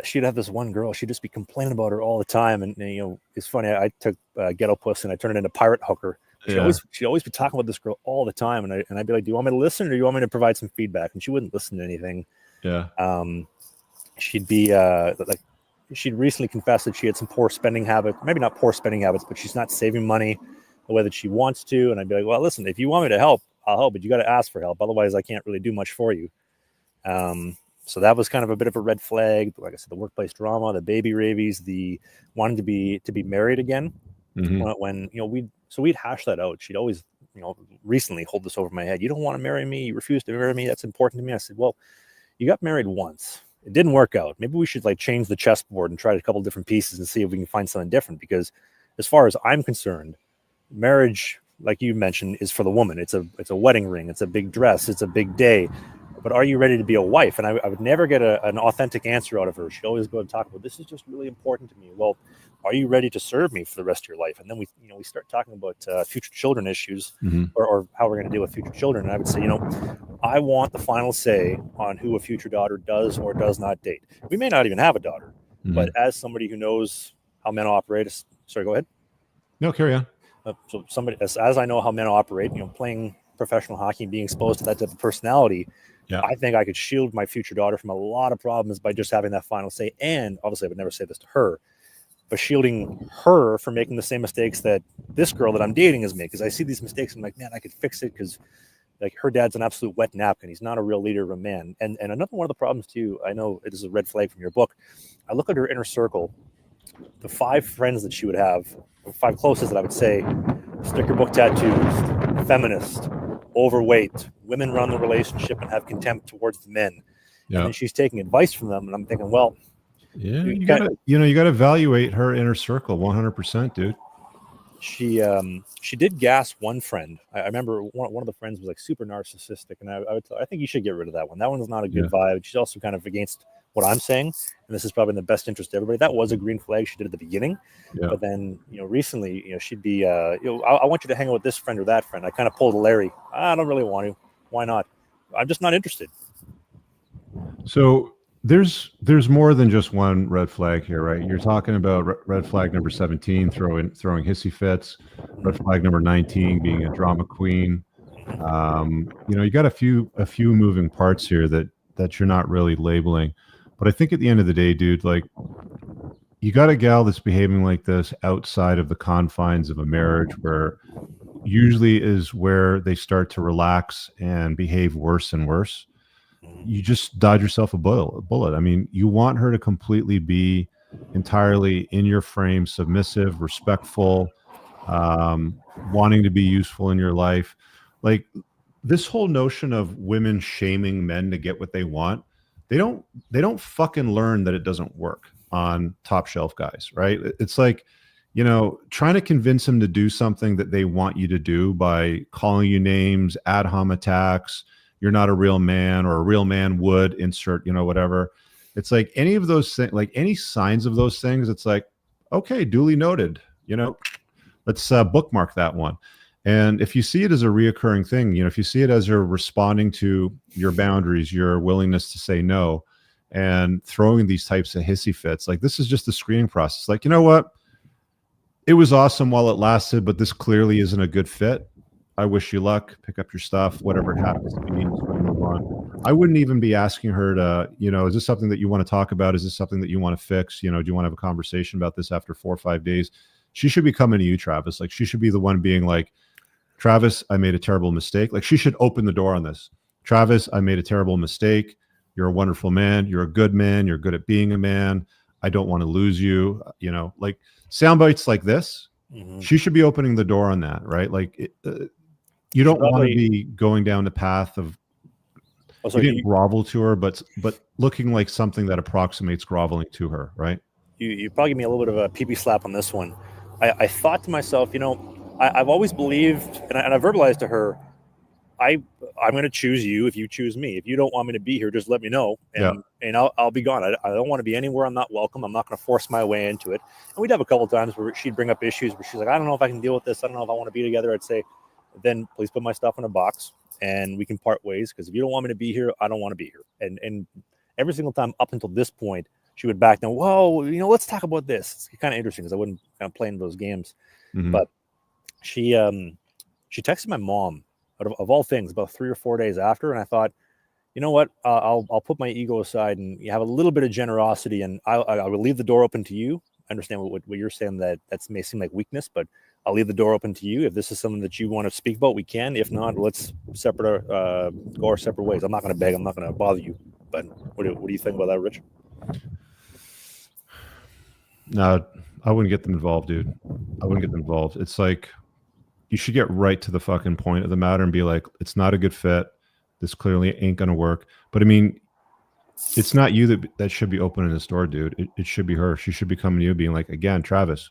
she'd have this one girl. She'd just be complaining about her all the time, and it's funny. I took Ghetto Pussy and I turned it into Pirate Hooker. She'd always be talking about this girl all the time, and I'd be like, "Do you want me to listen, or do you want me to provide some feedback?" And she wouldn't listen to anything. Yeah. She'd be she'd recently confessed that she had some poor spending habits. Maybe not poor spending habits, but she's not saving money the way that she wants to. And I'd be like, "Well, listen, if you want me to help, I'll help, but you got to ask for help. Otherwise, I can't really do much for you." So that was kind of a bit of a red flag. Like I said, the workplace drama, the baby rabies, the wanting to be married again. Mm-hmm. When we'd hash that out. She'd always recently hold this over my head. You don't want to marry me. You refuse to marry me. That's important to me. I said, well, you got married once. It didn't work out. Maybe we should change the chessboard and try a couple different pieces and see if we can find something different. Because as far as I'm concerned, marriage, like you mentioned, is for the woman. It's a wedding ring. It's a big dress. It's a big day. But are you ready to be a wife? And I would never get an authentic answer out of her. She'd always go and talk about, this is just really important to me. Well, are you ready to serve me for the rest of your life? And then we start talking about future children issues, mm-hmm. or how we're going to deal with future children. And I would say, I want the final say on who a future daughter does or does not date. We may not even have a daughter, mm-hmm. but as somebody who knows how men operate, sorry, go ahead. No, carry on. So somebody, as I know how men operate, playing professional hockey and being exposed to that type of personality, yeah. I think I could shield my future daughter from a lot of problems by just having that final say. And obviously I would never say this to her, but shielding her from making the same mistakes that this girl that I'm dating has made. Because I see these mistakes, I'm like, man, I could fix it, because her dad's an absolute wet napkin. He's not a real leader of a man. And another one of the problems too, I know it is a red flag from your book. I look at her inner circle, the 5 friends that she would have, 5 closest that I would say, sticker book tattoos, feminist, overweight, women run the relationship and have contempt towards the men. Yeah. And then she's taking advice from them, and I'm thinking, well, yeah, you gotta evaluate her inner circle 100%, dude. She did gas one friend. I remember one of the friends was super narcissistic, and I think you should get rid of that one. That one's not a good vibe. She's also kind of against what I'm saying, and this is probably in the best interest of everybody. That was a green flag she did at the beginning, but then recently, she'd be I want you to hang out with this friend or that friend. I kind of pulled a Larry. I don't really want to. Why not? I'm just not interested. So there's more than just one red flag here, right? You're talking about red flag number 17, throwing hissy fits. Red flag number 19 being a drama queen. You got a few moving parts here that you're not really labeling. But I think at the end of the day, dude, you got a gal that's behaving like this outside of the confines of a marriage, where usually is where they start to relax and behave worse and worse. You just dodge yourself a bullet. I mean, you want her to completely be entirely in your frame, submissive, respectful, wanting to be useful in your life. This whole notion of women shaming men to get what they want, they don't fucking learn that it doesn't work on top shelf guys, right? It's like, you know, trying to convince them to do something that they want you to do by calling you names, ad hom attacks, you're not a real man, or a real man would insert, you know, whatever. It's like any of those things, like any signs of those things, it's like, okay, duly noted, you know, let's bookmark that one. And if you see it as a reoccurring thing, you know, if you see it as you're responding to your boundaries, your willingness to say no, and throwing these types of hissy fits, like this is just the screening process. Like, you know what? It was awesome while it lasted, but this clearly isn't a good fit. I wish you luck. Pick up your stuff, whatever it happens to be. Move on. I wouldn't even be asking her to, you know, is this something that you want to talk about? Is this something that you want to fix? You know, do you want to have a conversation about this after 4 or 5 days? She should be coming to you, Travis. Like, she should be the one being like, Travis, I made a terrible mistake. Like, she should open the door on this. Travis, I made a terrible mistake. You're a wonderful man. You're a good man. You're good at being a man. I don't want to lose you. You know, like sound bites like this. She should be opening the door on that, right? Like, you don't want to be going down the path of you didn't grovel to her, but looking like something that approximates groveling to her, right? You probably give me a little bit of a pee-pee slap on this one. I thought to myself, you know, I've always believed, and I verbalized to her, I'm going to choose you if you choose me. If you don't want me to be here, just let me know, and I'll be gone. I don't want to be anywhere I'm not welcome. I'm not going to force my way into it. And we'd have a couple of times where she'd bring up issues where she's like, I don't know if I can deal with this. I don't know if I want to be together. I'd say, then please put my stuff in a box and we can part ways, because if you don't want me to be here, I don't want to be here. And every single time up until this point, she would back down. Whoa, you know, let's talk about this. It's kind of interesting because I wouldn't kind of play in those games. But she texted my mom of all things about 3 or 4 days after, and I thought, you know what, I'll put my ego aside and you have a little bit of generosity, and I will leave the door open to you. I understand what you're saying, that may seem like weakness, but I'll leave the door open to you. If this is something that you want to speak about, we can. If not, let's go our separate ways. I'm not going to beg. I'm not going to bother you. But what do you think about that, Rich? No, I wouldn't get them involved, dude. I wouldn't get them involved. It's like, you should get right to the fucking point of the matter and be like, it's not a good fit. This clearly ain't going to work. But I mean, it's not you that should be opening this door, dude. It should be her. She should be coming to you being like, again, Travis,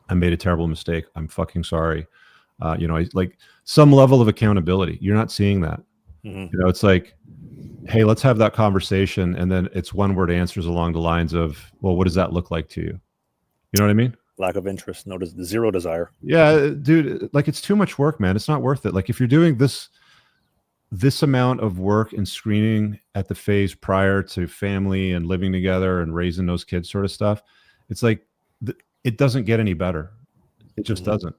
I made a terrible mistake. I'm fucking sorry. You know, like some level of accountability. You're not seeing that. You know, it's like, hey, let's have that conversation. And then it's one word answers along the lines of, well, what does that look like to you? You know what I mean? Lack of interest, zero desire. Yeah, dude, like it's too much work, man. It's not worth it. Like if you're doing this amount of work and screening at the phase prior to family and living together and raising those kids sort of stuff, it's like it doesn't get any better. It just doesn't.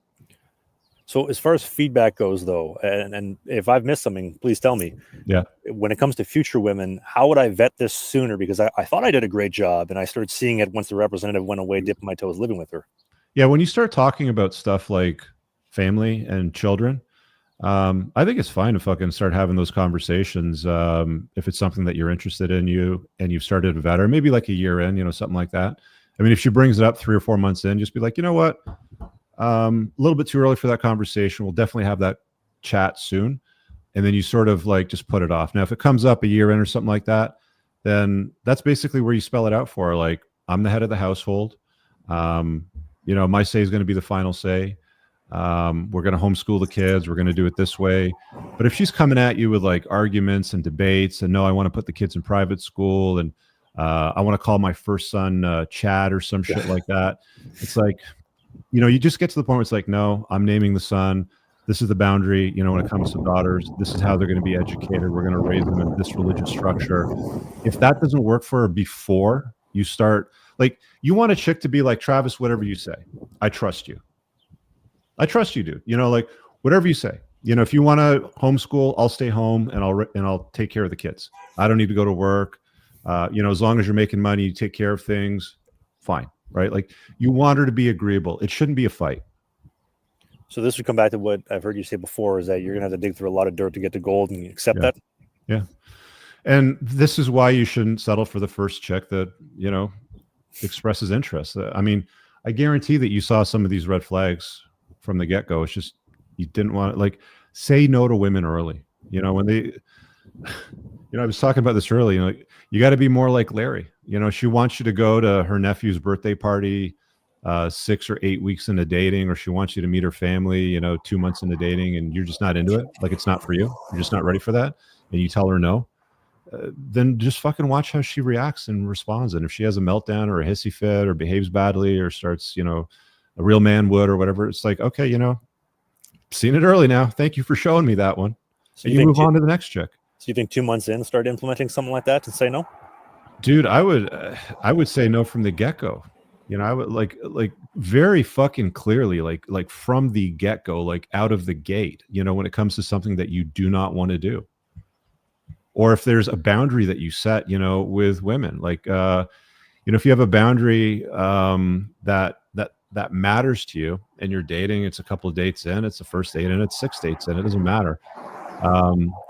So as far as feedback goes, though, and if I've missed something, please tell me. Yeah. When it comes to future women, how would I vet this sooner? Because I thought I did a great job, and I started seeing it once the representative went away, dipping my toes, living with her. Yeah, when you start talking about stuff like family and children, I think it's fine to fucking start having those conversations if it's something that you're interested in, and you've started to vet her, maybe like a year in, you know, something like that. I mean, if she brings it up 3 or 4 months in, just be like, you know what? A little bit too early for that conversation. We'll definitely have that chat soon. And then you sort of like just put it off. Now, if it comes up a year in or something like that, then that's basically where you spell it out for. Like, I'm the head of the household. You know, my say is going to be the final say. We're going to homeschool the kids. We're going to do it this way. But if she's coming at you with like arguments and debates and no, I want to put the kids in private school and I want to call my first son Chad or some shit like that. It's like, you know, you just get to the point where it's like, no, I'm naming the son. This is the boundary. You know, when it comes to daughters, this is how they're going to be educated. We're going to raise them in this religious structure. If that doesn't work for her before you start, like, you want a chick to be like, Travis, whatever you say, I trust you. I trust you, dude. You know, like whatever you say. You know, if you want to homeschool, I'll stay home and I'll take care of the kids. I don't need to go to work. You know, as long as you're making money, you take care of things. Fine, right? Like you want her to be agreeable. It shouldn't be a fight. So this would come back to what I've heard you say before: is that you're gonna have to dig through a lot of dirt to get to gold, and you accept that. Yeah, and this is why you shouldn't settle for the first chick that, you know, expresses interest. I mean, I guarantee that you saw some of these red flags from the get-go. It's just you didn't want to, like, say no to women early. You know, when they, you know, I was talking about this earlier. You know, you got to be more like Larry. You know, she wants you to go to her nephew's birthday party 6 or 8 weeks into dating, or she wants you to meet her family, 2 months into dating, and you're just not into it, like it's not for you, you're just not ready for that, and you tell her no, then just fucking watch how she reacts and responds. And if she has a meltdown or a hissy fit or behaves badly or starts, a real man would or whatever, it's like, okay, seen it early now. Thank you for showing me that one. So you move on to the next chick. So you think 2 months in, start implementing something like that and say no? Dude, I would say no from the get-go. I would like very fucking clearly, like from the get-go, like out of the gate, when it comes to something that you do not want to do. Or if there's a boundary that you set, with women, like, if you have a boundary that matters to you and you're dating, it's a couple of dates in, it's the first date in, it's 6 dates in, it doesn't matter.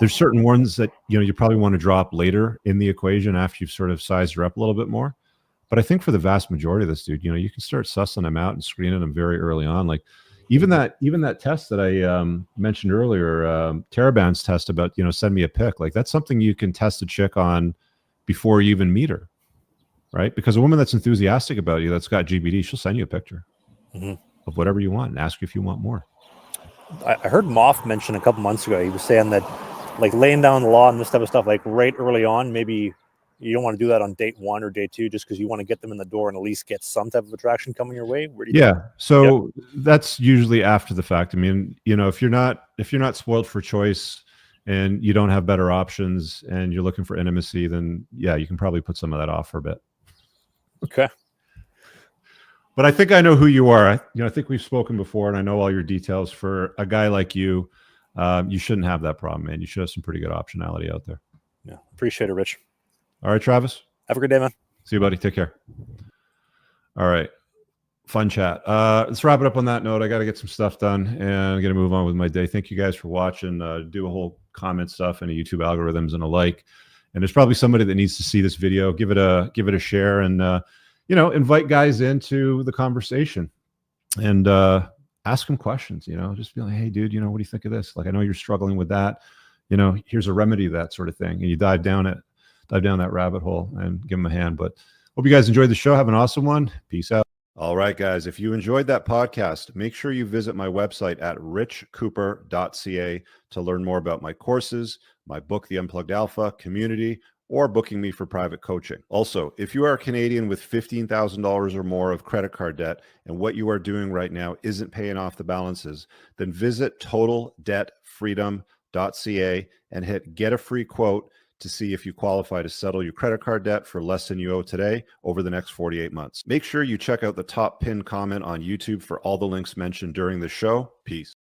There's certain ones that, you probably want to drop later in the equation after you've sort of sized her up a little bit more. But I think for the vast majority of this, dude, you can start sussing them out and screening them very early on. Like even that test that I mentioned earlier, Taraban's test about, send me a pic. Like that's something you can test a chick on before you even meet her, right? Because a woman that's enthusiastic about you, that's got GBD, she'll send you a picture of whatever you want and ask you if you want more. I heard Moff mention a couple months ago, he was saying that like laying down the law and this type of stuff, like right early on, maybe you don't want to do that on date 1 or date 2, just because you want to get them in the door and at least get some type of attraction coming your way. Where do you think? So that's usually after the fact. I mean, if you're not spoiled for choice and you don't have better options and you're looking for intimacy, then you can probably put some of that off for a bit. Okay. But I think I know who you are. I think we've spoken before, and I know all your details. For a guy like you, you shouldn't have that problem, man. You should have some pretty good optionality out there. Yeah, appreciate it, Rich. All right, Travis. Have a good day, man. See you, buddy. Take care. All right. Fun chat. Let's wrap it up on that note. I got to get some stuff done, and I'm going to move on with my day. Thank you guys for watching. Do a whole comment stuff and YouTube algorithms and a like. And there's probably somebody that needs to see this video. Give it a share, and invite guys into the conversation and ask them questions. Just be like, hey, dude, what do you think of this? Like, I know you're struggling with that. Here's a remedy to that sort of thing. And you dive down that rabbit hole and give them a hand. But hope you guys enjoyed the show. Have an awesome one. Peace out. All right, guys. If you enjoyed that podcast, make sure you visit my website at richcooper.ca to learn more about my courses, my book, The Unplugged Alpha, community, or booking me for private coaching. Also, if you are a Canadian with $15,000 or more of credit card debt and what you are doing right now isn't paying off the balances, then visit totaldebtfreedom.ca and hit get a free quote to see if you qualify to settle your credit card debt for less than you owe today over the next 48 months. Make sure you check out the top pinned comment on YouTube for all the links mentioned during the show. Peace.